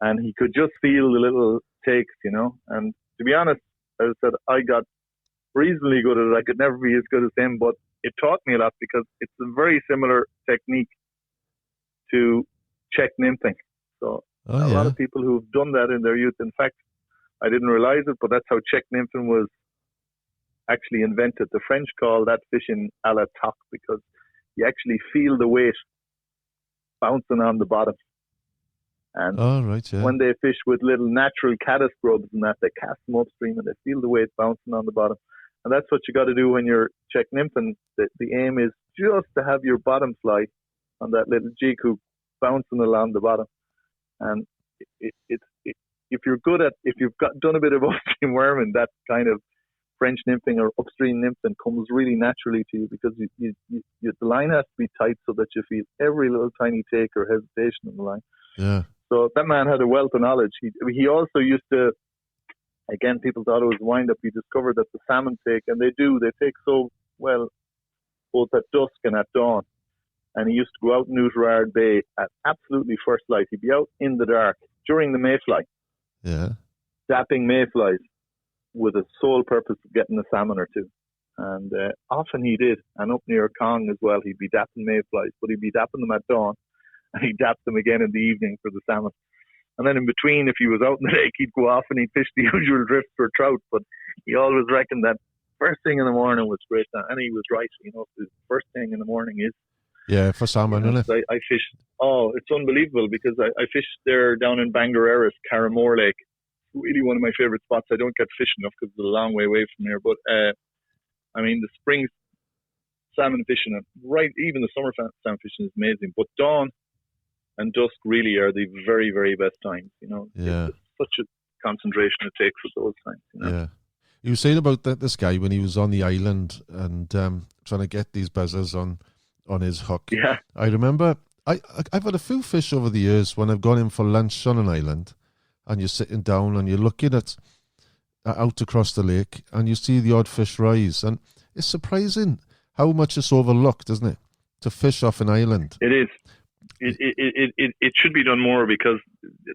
and he could just feel the little takes, And to be honest, as I said, I got reasonably good at it. I could never be as good as him, but it taught me a lot because it's a very similar technique to check nymphing. So a lot of people who've done that in their youth, in fact, I didn't realize it, but that's how check nymphing was actually invented. The French call that fishing à la toc because you actually feel the weight bouncing on the bottom. And when they fish with little natural caddis grubs and that, they cast them upstream and they feel the weight bouncing on the bottom. And that's what you got to do when you're check nymphing. The aim is just to have your bottom fly on that little jig hook bouncing along the bottom. And if you're good at, if you've done a bit of upstream worming, that kind of French nymphing or upstream nymphing comes really naturally to you because the line has to be tight so that you feel every little tiny take or hesitation in the line. Yeah. So that man had a wealth of knowledge. He also used to, again, people thought it was wind up. He discovered that the salmon take, and they take so well both at dusk and at dawn. And he used to go out in Oughterard Bay at absolutely first light. He'd be out in the dark during the mayfly, dapping mayflies with a sole purpose of getting a salmon or two. And often he did. And up near Cong as well, he'd be dapping mayflies, but he'd be dapping them at dawn. And he'd dap them again in the evening for the salmon. And then in between, if he was out in the lake, he'd go off and he'd fish the usual drift for trout. But he always reckoned that first thing in the morning was great. And he was right. The first thing in the morning is. Yeah, for salmon, isn't it? I fished. Oh, it's unbelievable because I fished there down in Bangareras, Carramore Lake. Really one of my favourite spots. I don't get fish enough because it's a long way away from here. But, the spring salmon fishing, even the summer salmon fishing is amazing. But dawn and dusk really are the very, very best times, Yeah. It's such a concentration it takes at those times, Yeah. You were saying about this guy when he was on the island and trying to get these buzzers on his hook. Yeah. I remember I've had a few fish over the years when I've gone in for lunch on an island and you're sitting down and you're looking at out across the lake and you see the odd fish rise. And it's surprising how much it's overlooked, isn't it, to fish off an island? It is. It should be done more because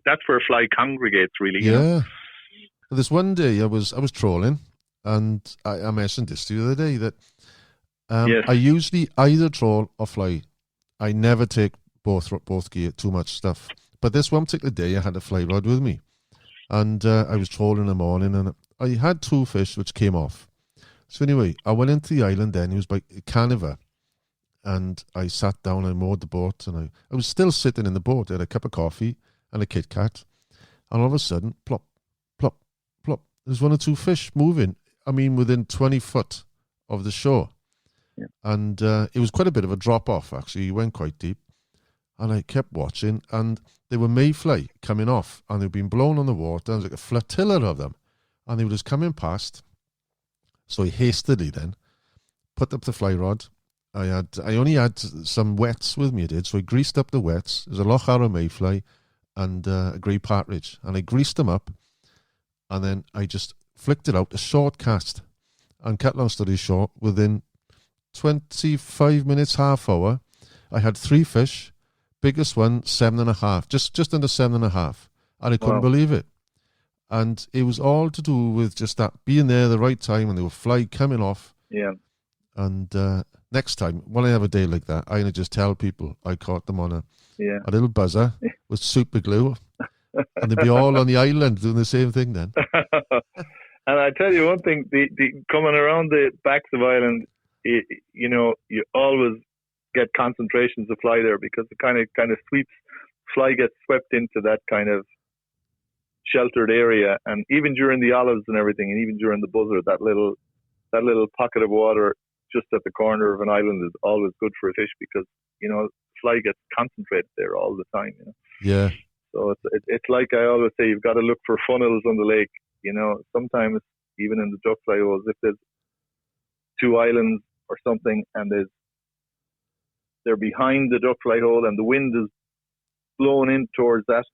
that's where fly congregates, really. Yeah. This one day I was trolling, and I mentioned this the other day that I usually either troll or fly. I never take both gear, too much stuff. But this one particular day I had a fly rod with me, and I was trolling in the morning, and I had 2 fish which came off. So anyway, I went into the island then. It was by Carniver. And I sat down, I moored the boat, and I was still sitting in the boat. I had a cup of coffee and a Kit Kat. And all of a sudden, plop, plop, plop. There's 1 or 2 fish moving, within 20 foot of the shore. Yeah. And it was quite a bit of a drop-off, actually. It went quite deep. And I kept watching, and they were mayfly coming off, and they'd been blown on the water. There was like a flotilla of them. And they were just coming past. So I hastily then put up the fly rod. I only had some wets with me, I did, so I greased up the wets. There's a Lough Corrib mayfly and a grey partridge, and I greased them up, and then I just flicked it out, a short cast, and cut long story short, within 25 minutes, half hour, I had 3 fish, biggest one, 7.5, just under 7.5, and I couldn't believe it. And it was all to do with just that, being there at the right time, and they were fly coming off. Yeah. And next time, when I have a day like that, I'm going to just tell people I caught them on a little buzzer with super glue, and they'd be all on the island doing the same thing then. And I tell you one thing, the coming around the backs of Ireland, you always get concentrations of fly there, because it kind of fly gets swept into that kind of sheltered area, and even during the olives and everything, and even during the buzzard, that little pocket of water just at the corner of an island is always good for a fish, because fly gets concentrated there all the time. Yeah. So it's like I always say, you've got to look for funnels on the lake. Sometimes even in the duckfly holes, if there's 2 islands or something, and they're behind the duckfly hole, and the wind is blowing in towards that,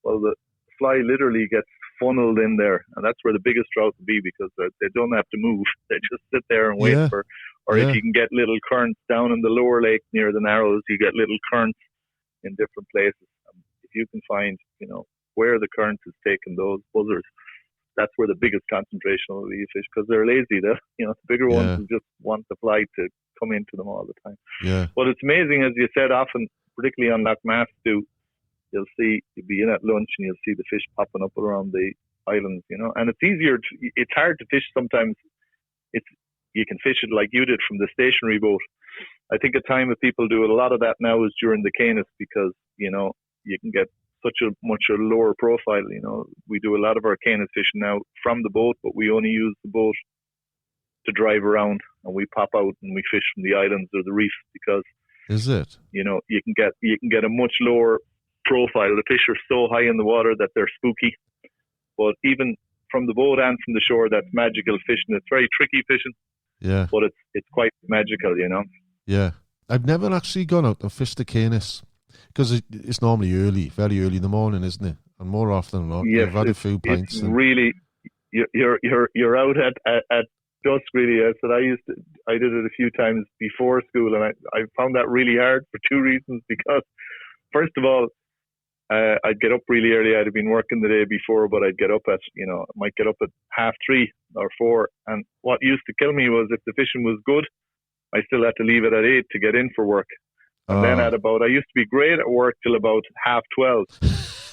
well, the fly literally gets funneled in there, and that's where the biggest trout will be, because they don't have to move. They just sit there and wait for, or if you can get little currents down in the lower lake near the Narrows, you get little currents in different places. If you can find, where the current is taking those buzzards, that's where the biggest concentration will be fish, because they're lazy. The bigger ones will just want the fly to come into them all the time. Yeah. But it's amazing, as you said, often, particularly on Lough Mass too, you'll be in at lunch and you'll see the fish popping up around the islands, and it's easier. It's hard to fish sometimes. You can fish it like you did from the stationary boat. I think a time that people do a lot of that now is during the caenis, because, you can get such a much lower profile. We do a lot of our caenis fishing now from the boat, but we only use the boat to drive around, and we pop out and we fish from the islands or the reefs, because is it? You can get a much lower profile. The fish are so high in the water that they're spooky. But even from the boat and from the shore, that's magical fishing. It's very tricky fishing. Yeah. But it's quite magical, Yeah. I've never actually gone out and fished the caenis, because it's normally very early in the morning, isn't it? And more often than not, you've had a few pints. It's really, you're out at dusk, really. I did it a few times before school, and I found that really hard for 2 reasons. Because first of all, I'd get up really early. I'd have been working the day before, but I'd get up I might get up at 3:30 or 4. And what used to kill me was, if the fishing was good, I still had to leave it at 8 to get in for work. And then I used to be great at work till about 12:30.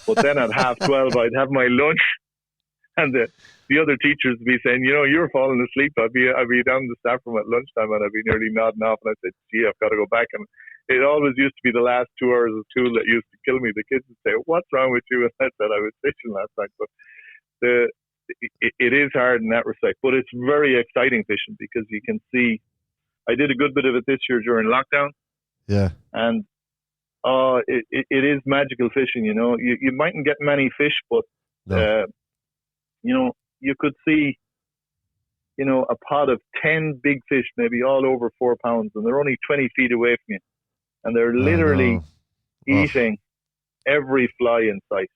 But then at 12:30, I'd have my lunch, and the other teachers would be saying, you're falling asleep. I'd be down in the staff room at lunchtime, and I'd be nearly nodding off. And I said, gee, I've got to go back. And it always used to be the last 2 hours of school that used to kill me. The kids would say, what's wrong with you? And I said, I was fishing last night. But it is hard in that respect. But it's very exciting fishing, because you can see. I did a good bit of it this year during lockdown. Yeah. And it is magical fishing, You mightn't get many fish, but, you could see, a pod of 10 big fish, maybe all over 4 pounds, and they're only 20 feet away from you. And they're literally eating every fly in sight.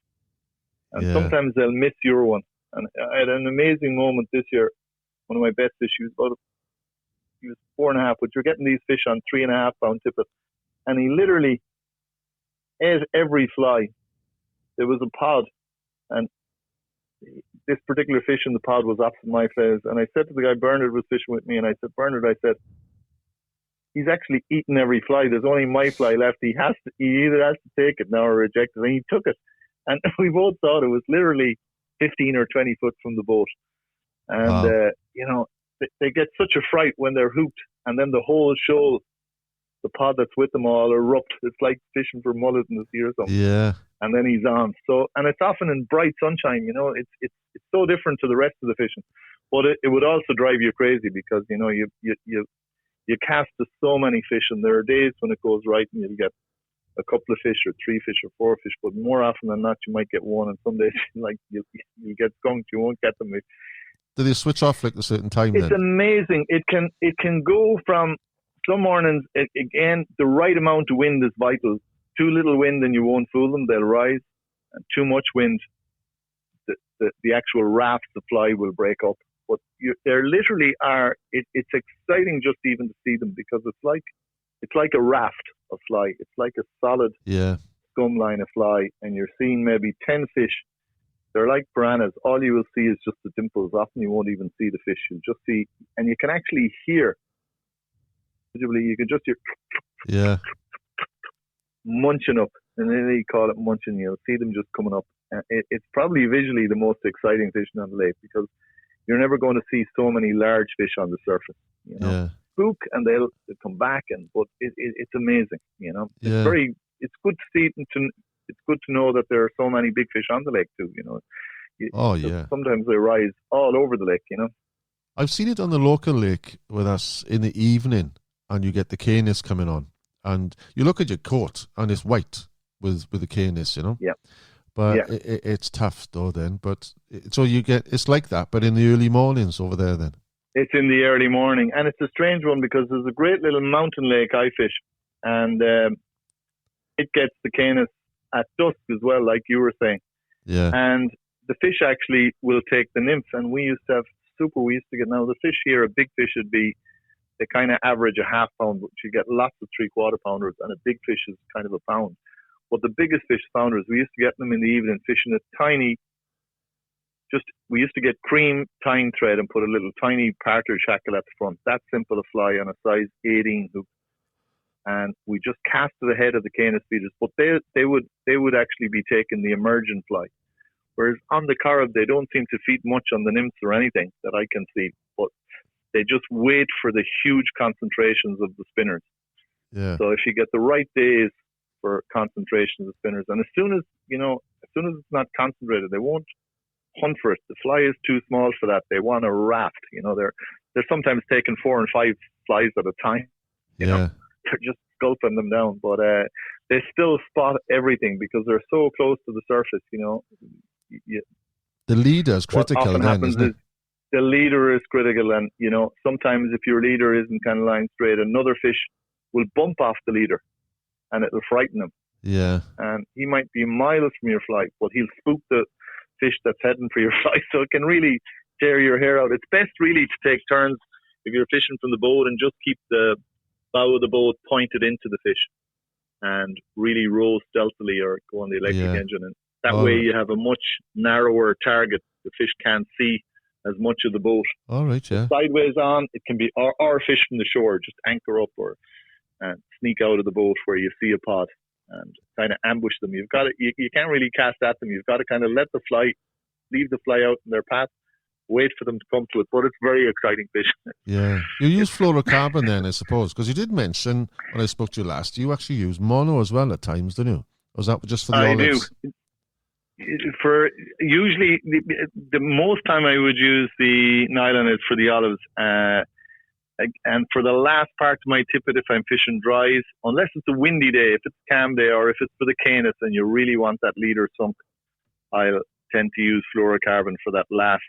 And sometimes they'll miss your one. And I had an amazing moment this year. One of my best fish, he was 4.5, but you're getting these fish on 3.5 pound tippet. And he literally ate every fly. There was a pod, and this particular fish in the pod was opposite my flies. And I said to the guy, Bernard was fishing with me, and I said, Bernard, he's actually eaten every fly. There's only my fly left. He either has to take it now or reject it. And he took it. And we both thought it was literally 15 or 20 foot from the boat. And, they get such a fright when they're hooked, and then the whole shoal, the pod that's with them all, erupt. It's like fishing for mullet in the sea or something. Yeah. And then he's on. So, and it's often in bright sunshine, it's so different to the rest of the fishing. But it would also drive you crazy, because, you cast to so many fish, and there are days when it goes right and you'll get a couple of fish or 3 fish or 4 fish, but more often than not, you might get one, and some days, like, you get skunked, you won't get them. Do they switch off like a certain time It's then? amazing. It can go from some mornings. Again, the right amount of wind is vital. Too little wind and you won't fool them. They'll rise. And too much wind, the actual raft, the fly will break up. But there literally are. It's exciting just even to see them because it's like a raft of fly. It's like a solid scum line of fly, and you're seeing maybe 10 fish. They're like piranhas. All you will see is just the dimples. Often you won't even see the fish. You'll just see, and you can actually hear. You can just hear munching up, and then they call it munching. You'll see them just coming up. It's probably visually the most exciting fishing on the lake because you're never going to see so many large fish on the surface. You know, spook and they'll come back, but it's amazing. You know, it's good to see it and it's good to know that there are so many big fish on the lake too. You know, sometimes they rise all over the lake. You know, I've seen it on the local lake with us in the evening, and you get the caenis coming on, and you look at your coat and it's white with the caenis. You know, but it's tough though. Then, but so it's like that, but in the early mornings over there then. It's in the early morning, and it's a strange one because there's a great little mountain lake I fish, and it gets the caenis at dusk as well, like you were saying. Yeah. And the fish actually will take the nymph, and we used to get, now the fish here, a big fish would be, they kind of average a half pound, but you get lots of 3/4 pounders, and a big fish is kind of a pound. But the biggest fish, founders, we used to get them in the evening fishing a tiny, we used to get cream tying thread and put a little tiny partridge hackle at the front. That simple a fly on a size 18 hook. And we just cast it ahead of the caenis feeders, but they would actually be taking the emergent fly. Whereas on the Corrib, they don't seem to feed much on the nymphs or anything that I can see, but they just wait for the huge concentrations of the spinners. Yeah. So if you get the right days for concentrations of spinners, and as soon as it's not concentrated, they won't hunt for it. The fly is too small for that. They want a raft. You know, they're sometimes taking 4 and 5 flies at a time. You know? They're just gulping them down, but they still spot everything because they're so close to the surface. You know, the leader is critical. Then, isn't it? The leader is critical, and you know, sometimes if your leader isn't kind of lying straight, another fish will bump off the leader, and it'll frighten him. Yeah, and he might be miles from your fly, but he'll spook the fish that's heading for your fly, so it can really tear your hair out. It's best really to take turns if you're fishing from the boat and just keep the bow of the boat pointed into the fish and really row stealthily or go on the electric engine. And that way you have a much narrower target. The fish can't see as much of the boat. All right, yeah. Sideways on, it can be our fish from the shore, just anchor up or sneak out of the boat where you see a pod and kind of ambush them. You've got to, you can't really cast at them. You've got to kind of leave the fly out in their path, wait for them to come to it, but it's very exciting fishing. Yeah. You use fluorocarbon then, I suppose, because you did mention when I spoke to you last, you actually use mono as well at times, don't you? Or was that just for the olives? I do. For usually, the most time I would use the nylon is for the olives. And for the last part of my tippet, if I'm fishing dries, unless it's a windy day, if it's a calm day, or if it's for the caenis and you really want that leader sunk, I'll tend to use fluorocarbon for that last,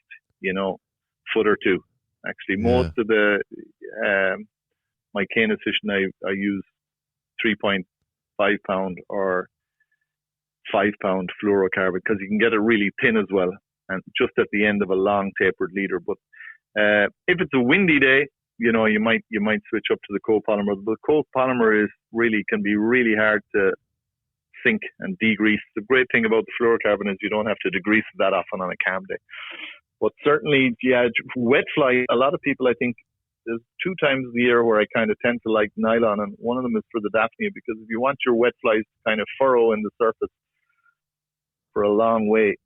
foot or two. Actually, most of the my caenis fishing, I use 3.5 pound or 5 pound fluorocarbon because you can get it really thin as well, and just at the end of a long tapered leader. But if it's a windy day, you might switch up to the copolymer. The copolymer can be really hard to sink and degrease. The great thing about the fluorocarbon is you don't have to degrease it that often on a calm day. But certainly, wet fly, a lot of people, I think, there's 2 times a year where I kind of tend to like nylon, and one of them is for the Daphnia, because if you want your wet flies to kind of furrow in the surface for a long way,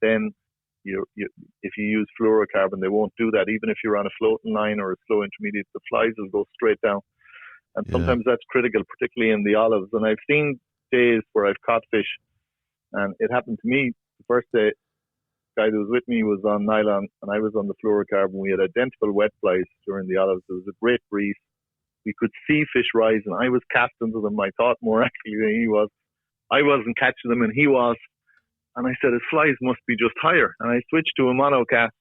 then if you use fluorocarbon, they won't do that. Even if you're on a floating line or a slow intermediate, the flies will go straight down. And sometimes that's critical, particularly in the olives. And I've seen days where I've caught fish, and it happened to me the first day. The guy that was with me was on nylon and I was on the fluorocarbon. We had identical wet flies during the olives. There was a great breeze. We could see fish rise, and I was casting to them, I thought, more actually than he was. I wasn't catching them and he was. And I said, his flies must be just higher. And I switched to a monocast,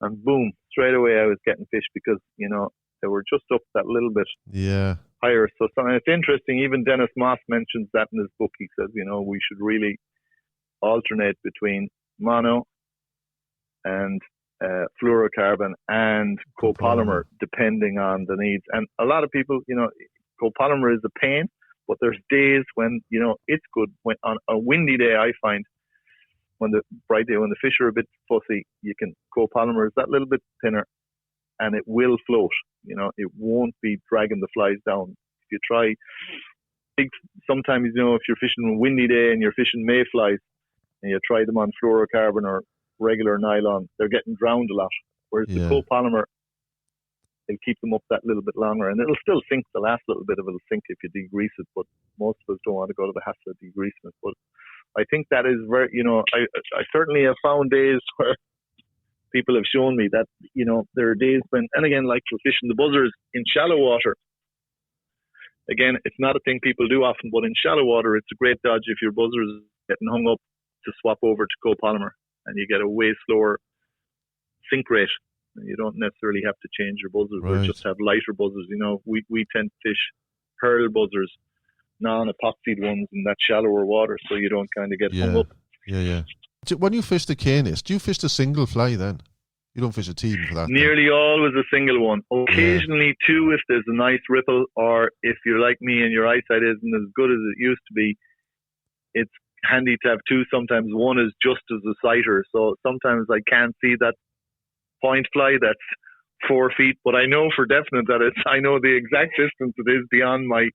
and boom, straight away I was getting fish because, they were just up that little bit higher. So it's interesting. Even Dennis Moss mentions that in his book. He says, we should really alternate between mono and fluorocarbon and copolymer, depending on the needs. And a lot of people, copolymer is a pain, but there's days when, it's good. When on a windy day, I find when the bright day, when the fish are a bit fussy, you can copolymer is that little bit thinner and it will float. It won't be dragging the flies down. If you try, sometimes, if you're fishing on a windy day and you're fishing mayflies and you try them on fluorocarbon or regular nylon, they're getting drowned a lot. Whereas the copolymer, it'll keep them up that little bit longer, and it'll still sink. The last little bit of it'll sink if you degrease it, but most of us don't want to go to the hassle of degreasing it. But I think that is very, I certainly have found days where people have shown me that, there are days when, and again, like for fishing the buzzers in shallow water, again, it's not a thing people do often, but in shallow water, it's a great dodge if your buzzer is getting hung up to swap over to copolymer, and you get a way slower sink rate. You don't necessarily have to change your buzzers or just have lighter buzzers. We tend to fish pearl buzzers, non-epoxied ones in that shallower water, so you don't kind of get hung up. Yeah. When you fish the caenis, do you fish the single fly then? You don't fish a team for that? Nearly always a single one. Occasionally two if there's a nice ripple, or if you're like me and your eyesight isn't as good as it used to be, it's handy to have two. Sometimes one is just as a sighter, so sometimes I can't see that point fly that's 4 feet, but I know for definite that I know the exact distance it is beyond my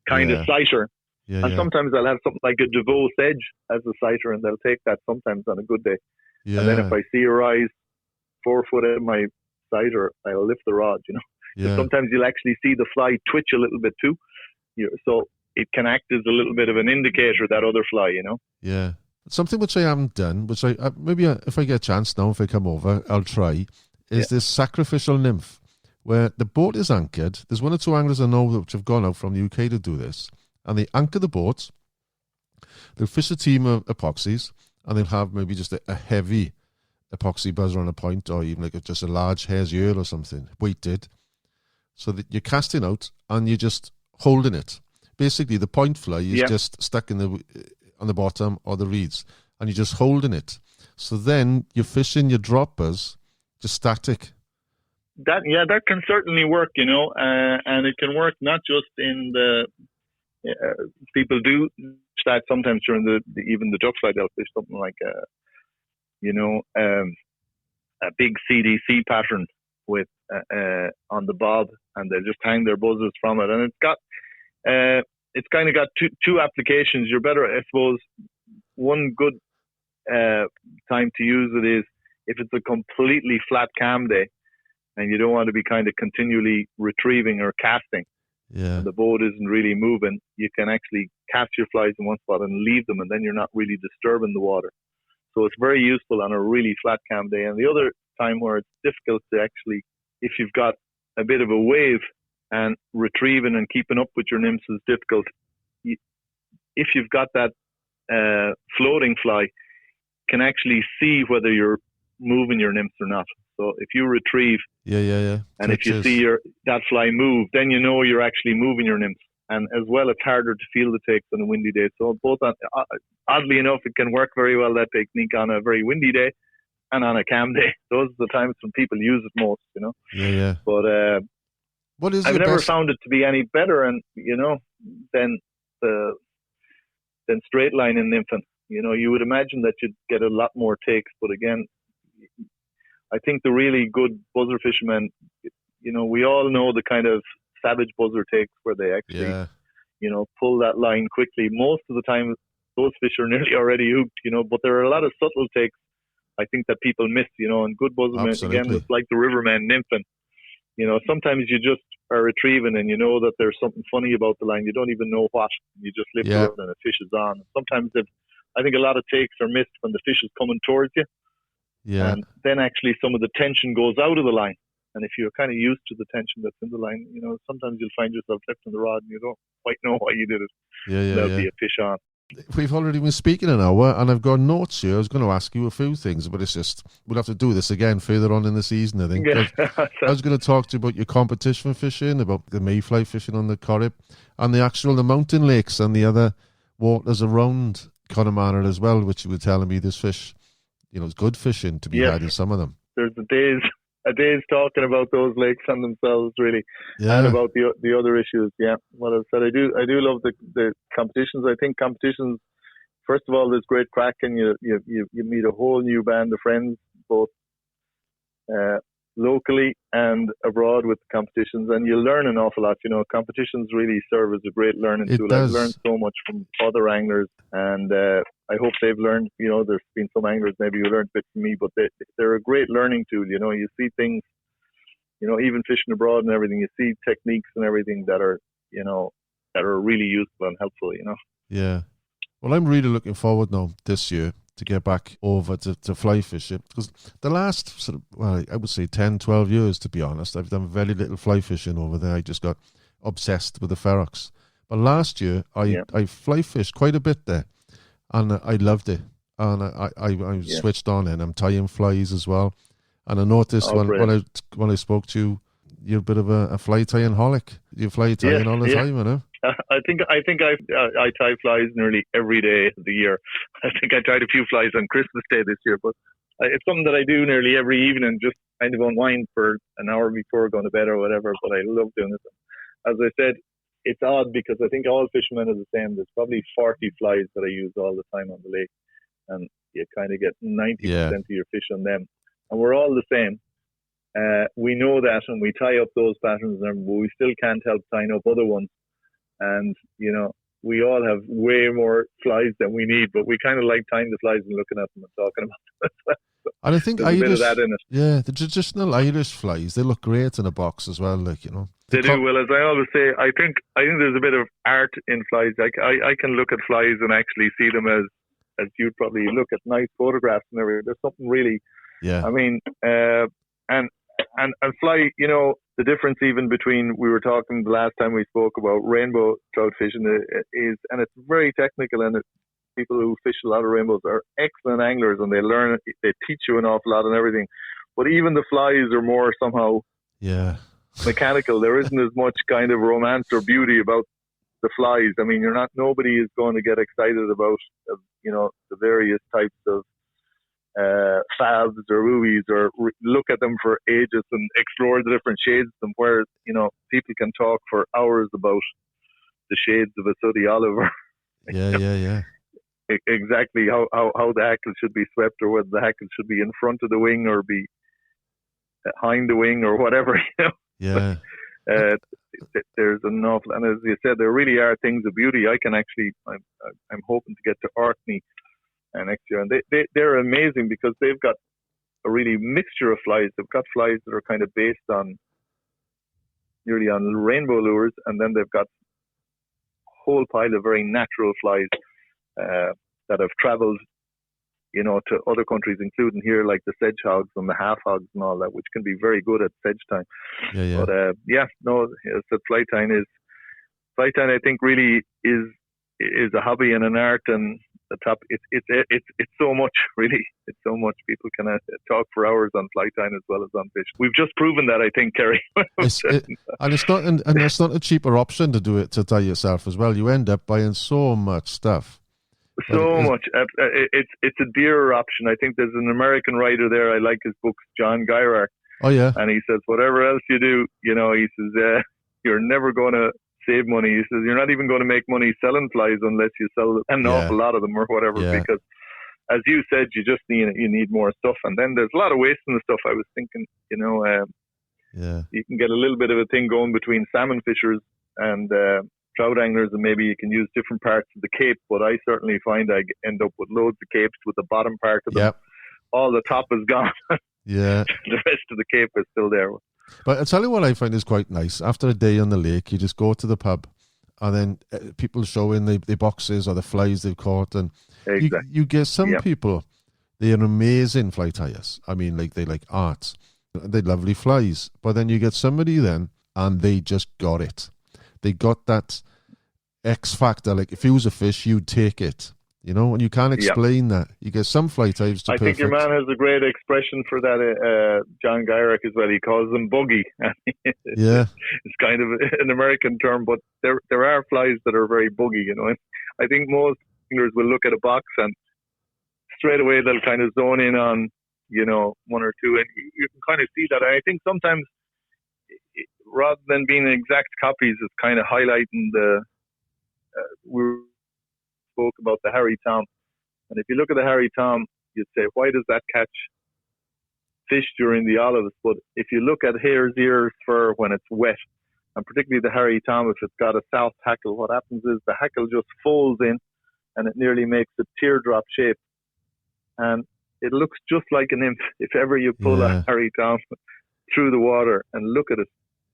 kind of sighter. And sometimes I'll have something like a DeVoe sedge as a sighter, and they'll take that sometimes on a good day. And then if I see a rise 4 foot out of my sighter, I'll lift the rod, Sometimes you'll actually see the fly twitch a little bit too. So it can act as a little bit of an indicator, that other fly, Yeah. Something which I haven't done, which if I get a chance now, if I come over, I'll try, is this sacrificial nymph, where the boat is anchored. There's 1 or 2 anglers I know which have gone out from the UK to do this, and they anchor the boat, they'll fish a team of epoxies, and they'll have maybe just a heavy epoxy buzzer on a point, or even like just a large hare's ear or something, weighted, so that you're casting out and you're just holding it. Basically, the point fly is just stuck on the bottom or the reeds, and you're just holding it. So then you're fishing your droppers just static. That can certainly work, and it can work not just in the people do that sometimes during even the duck fly. They'll fish something like a big CDC pattern with on the bob, and they just hang their buzzers from it, and it's kind of got two applications. You're better, I suppose. One good time to use it is if it's a completely flat calm day and you don't want to be kind of continually retrieving or casting. Yeah. And the boat isn't really moving. You can actually cast your flies in one spot and leave them, and then you're not really disturbing the water. So it's very useful on a really flat calm day. And the other time where it's difficult to actually, if you've got a bit of a wave and retrieving and keeping up with your nymphs is difficult. If you've got that floating fly, you can actually see whether you're moving your nymphs or not. So if you retrieve, and if you see that fly move, then you know you're actually moving your nymphs. And as well, it's harder to feel the takes on a windy day. So both, oddly enough, it can work very well, that technique, on a very windy day and on a calm day. Those are the times when people use it most, But what is I've never found it to be any better, and than straight line in nymphing. You would imagine that you'd get a lot more takes, but again, I think the really good buzzer fishermen, we all know the kind of savage buzzer takes where they actually, pull that line quickly. Most of the time, those fish are nearly already hooked, but there are a lot of subtle takes I think that people miss, and good buzzermen, again, it's like the riverman nymphing. Sometimes you just are retrieving and you know that there's something funny about the line. You don't even know what. You just lift it up and the fish is on. Sometimes I think a lot of takes are missed when the fish is coming towards you. Yeah. And then actually some of the tension goes out of the line. And if you're kind of used to the tension that's in the line, sometimes you'll find yourself lifting the rod and you don't quite know why you did it. There'll be a fish on. We've already been speaking an hour, and I've got notes here. I was going to ask you a few things, but it's just we'll have to do this again further on in the season, I think. Yeah. I was going to talk to you about your competition fishing, about the mayfly fishing on the Corrib, and the mountain lakes and the other waters around Connemara as well, which you were telling me there's fish, it's good fishing to be had in some of them. There's a day's talking about those lakes and themselves, really, and about the other issues. Yeah, what I said, I do love the competitions. I think competitions, first of all, there's great crack, and you meet a whole new band of friends, both locally and abroad with competitions, and you learn an awful lot. Competitions really serve as a great learning tool. I've learned so much from other anglers, and I hope they've learned. There's been some anglers maybe who learned a bit from me, but they're a great learning tool. You see things, even fishing abroad and everything, you see techniques and everything that are really useful and helpful. Yeah. Well, I'm really looking forward now this year to get back over to fly fishing, because the last I would say 10, 12 years, to be honest, I've done very little fly fishing over there. I just got obsessed with the ferrox. But last year, I fly fished quite a bit there, and I loved it. And I switched on, and I'm tying flies as well. And I noticed when I spoke to you, you're a bit of a fly tying holic. You fly tying all the time, I think I tie flies nearly every day of the year. I think I tied a few flies on Christmas Day this year, but it's something that I do nearly every evening, just kind of unwind for an hour before going to bed or whatever. But I love doing it. As I said, it's odd because I think all fishermen are the same. There's probably 40 flies that I use all the time on the lake, and you kind of get 90% of your fish on them, and we're all the same. We know that, and we tie up those patterns, but we still can't help tying up other ones. And, we all have way more flies than we need, but we kind of like tying the flies and looking at them and talking about them as well. So and I think there's a bit of that in it. Yeah, the traditional Irish flies, they look great in a box as well, They do. Well, as I always say, I think there's a bit of art in flies. I can look at flies and actually see them as you'd probably look at nice photographs and everything. There's something really, I mean, and fly, the difference even between, we were talking the last time we spoke about rainbow trout fishing is, and it's very technical, and people who fish a lot of rainbows are excellent anglers, and they teach you an awful lot and everything. But even the flies are more somehow mechanical. There isn't as much kind of romance or beauty about the flies. I mean, nobody is going to get excited about, the various types of fabs or rubies, or look at them for ages and explore the different shades of them, where people can talk for hours about the shades of a sooty olive, or exactly how the hackle should be swept, or whether the hackle should be in front of the wing or be behind the wing or whatever. There's an awful, and as you said, there really are things of beauty. I'm hoping to get to Orkney next year, and they're amazing because they've got a really mixture of flies. They've got flies that are kind of based nearly on rainbow lures, and then they've got a whole pile of very natural flies that have travelled, to other countries, including here, like the sedge hogs and the half hogs and all that, which can be very good at sedge time. But fly tying, I think, really is a hobby and an art, and the top. It's so much, really. It's so much. People can talk for hours on fly tying as well as on fish. We've just proven that, I think, Ceri. It's not a cheaper option to do it, to tie yourself as well. You end up buying so much stuff. So much. It's a dearer option. I think there's an American writer there. I like his books, John Geirar. Oh yeah. And he says, whatever else you do, he says, you're never going to save money. He says, you're not even going to make money selling flies unless you sell an awful lot of them or whatever, because as you said, you just need more stuff. And then there's a lot of waste in the stuff. I was thinking, you can get a little bit of a thing going between salmon fishers and trout anglers, and maybe you can use different parts of the cape, but I certainly find I end up with loads of capes with the bottom part of them. All the top is gone. The rest of the cape is still there. But I'll tell you what I find is quite nice. After a day on the lake, you just go to the pub, and then people show in the boxes or the flies they've caught, and you get some people, they are amazing fly tyers. I mean, they like art. They're lovely flies. But then you get somebody then, and they just got it. They got that X factor. Like if you was a fish, you'd take it. You know, and you can't explain that. You get some fly types to I think your man has a great expression for that, John Gyrick as well. He calls them buggy. Yeah. It's kind of an American term, but there are flies that are very buggy, you know. And I think most anglers will look at a box and straight away they'll kind of zone in on, you know, one or two. And you can kind of see that. I think sometimes, rather than being exact copies, it's kind of highlighting we spoke about the Harry Tom, and if you look at the Harry Tom, you'd say, why does that catch fish during the olives? But if you look at hare's ear fur when it's wet, and particularly the Harry Tom, if it's got a south hackle, what happens is the hackle just folds in, and it nearly makes a teardrop shape, and it looks just like a nymph. If ever you pull a Harry Tom through the water and look at it,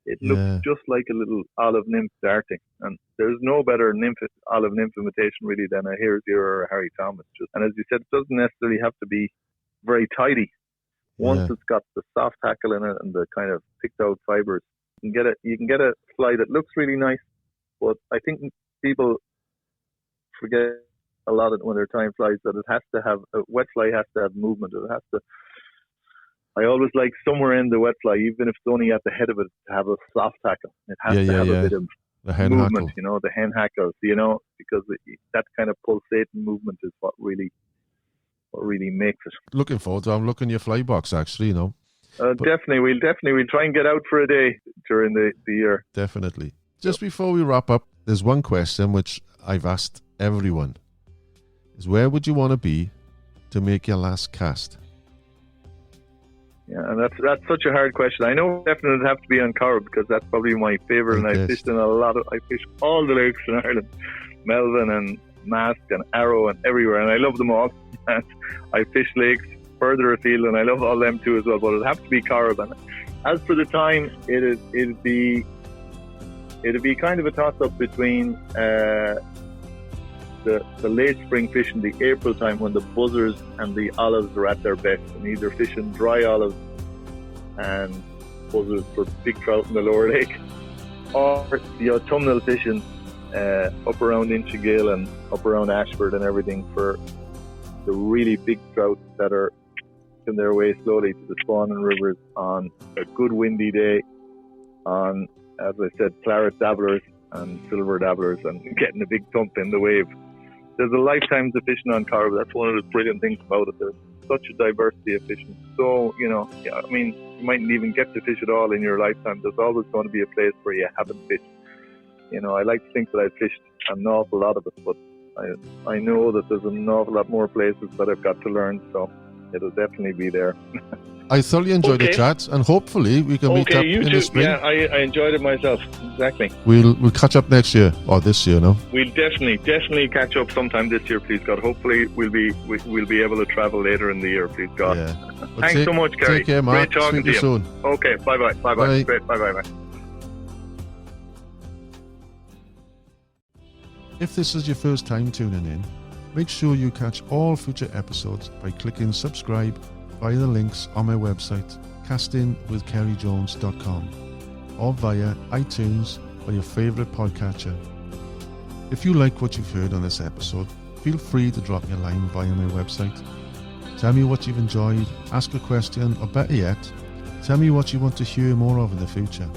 it looks just like a little olive nymph darting. And there's no better olive nymph imitation really than a hare's ear or a Harry Tom. And as you said, it doesn't necessarily have to be very tidy. Once it's got the soft hackle in it and the kind of picked out fibers, you can get a fly that looks really nice. But I think people forget a lot when they're tying flies that a wet fly has to have movement. It has to. I always like somewhere in the wet fly, even if it's only at the head of it, to have a soft hackle. It has to have a bit of the hen movement, hackle. you know, the hen hackles, you know, because that kind of pulsating movement is what really makes it. Looking forward to. I'm looking at your fly box actually, you know. Definitely, we'll try and get out for a day during the year. Definitely. Just before we wrap up, there's one question which I've asked everyone: is where would you want to be to make your last cast? Yeah, and that's such a hard question. I know definitely it'd have to be on Corrib because that's probably my favourite, and I fished in I fished all the lakes in Ireland, Melvin and Mask and Arrow and everywhere, and I love them all. And I fish lakes further afield, and I love all them too as well. But it'd have to be Corrib. And as for the time, it'd be kind of a toss up between the late spring fishing, the April time when the buzzers and the olives are at their best, and either fishing dry olives and buzzers for big trout in the lower lake, or the autumnal fishing up around Inchigail and up around Ashford and everything for the really big trout that are making their way slowly to the spawning rivers on a good windy day, on, as I said, claret dabblers and silver dabblers, and getting a big thump in the wave. There's a lifetime of fishing on Corrib. That's one of the brilliant things about it. There's such a diversity of fishing. So, you know, I mean, you mightn't even get to fish at all in your lifetime. There's always going to be a place where you haven't fished. You know, I like to think that I've fished an awful lot of it, but I know that there's an awful lot more places that I've got to learn, so it'll definitely be there. I thoroughly enjoyed the chat, and hopefully we can meet up in the spring. Yeah, I enjoyed it myself. Exactly. We'll catch up next year, or this year, no? We'll definitely catch up sometime this year, please God. Hopefully we'll be able to travel later in the year, please God. Yeah. Thanks so much, Ceri. Take care, Mark. Great talking to you. Soon. Okay, bye-bye. Bye. Great, bye-bye. If this is your first time tuning in, make sure you catch all future episodes by clicking subscribe via the links on my website, castingwithkerryjones.com, or via iTunes or your favourite podcatcher. If you like what you've heard on this episode, feel free to drop me a line via my website. Tell me what you've enjoyed, ask a question, or better yet, tell me what you want to hear more of in the future.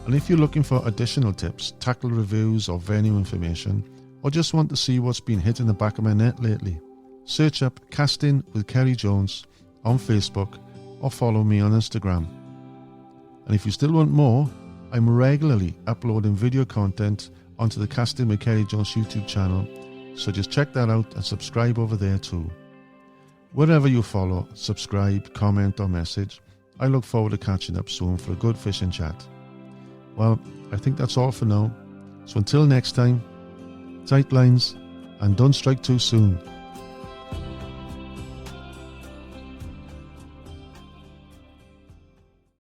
And if you're looking for additional tips, tackle reviews or venue information, or just want to see what's been hit in the back of my net lately, search up Casting with Kerry Jones on Facebook or follow me on Instagram. And if you still want more, I'm regularly uploading video content onto the Casting with Kerry Jones YouTube channel, so just check that out and subscribe over there too. Wherever you follow, subscribe, comment or message, I look forward to catching up soon for a good fishing chat. Well, I think that's all for now. So until next time, tight lines and don't strike too soon.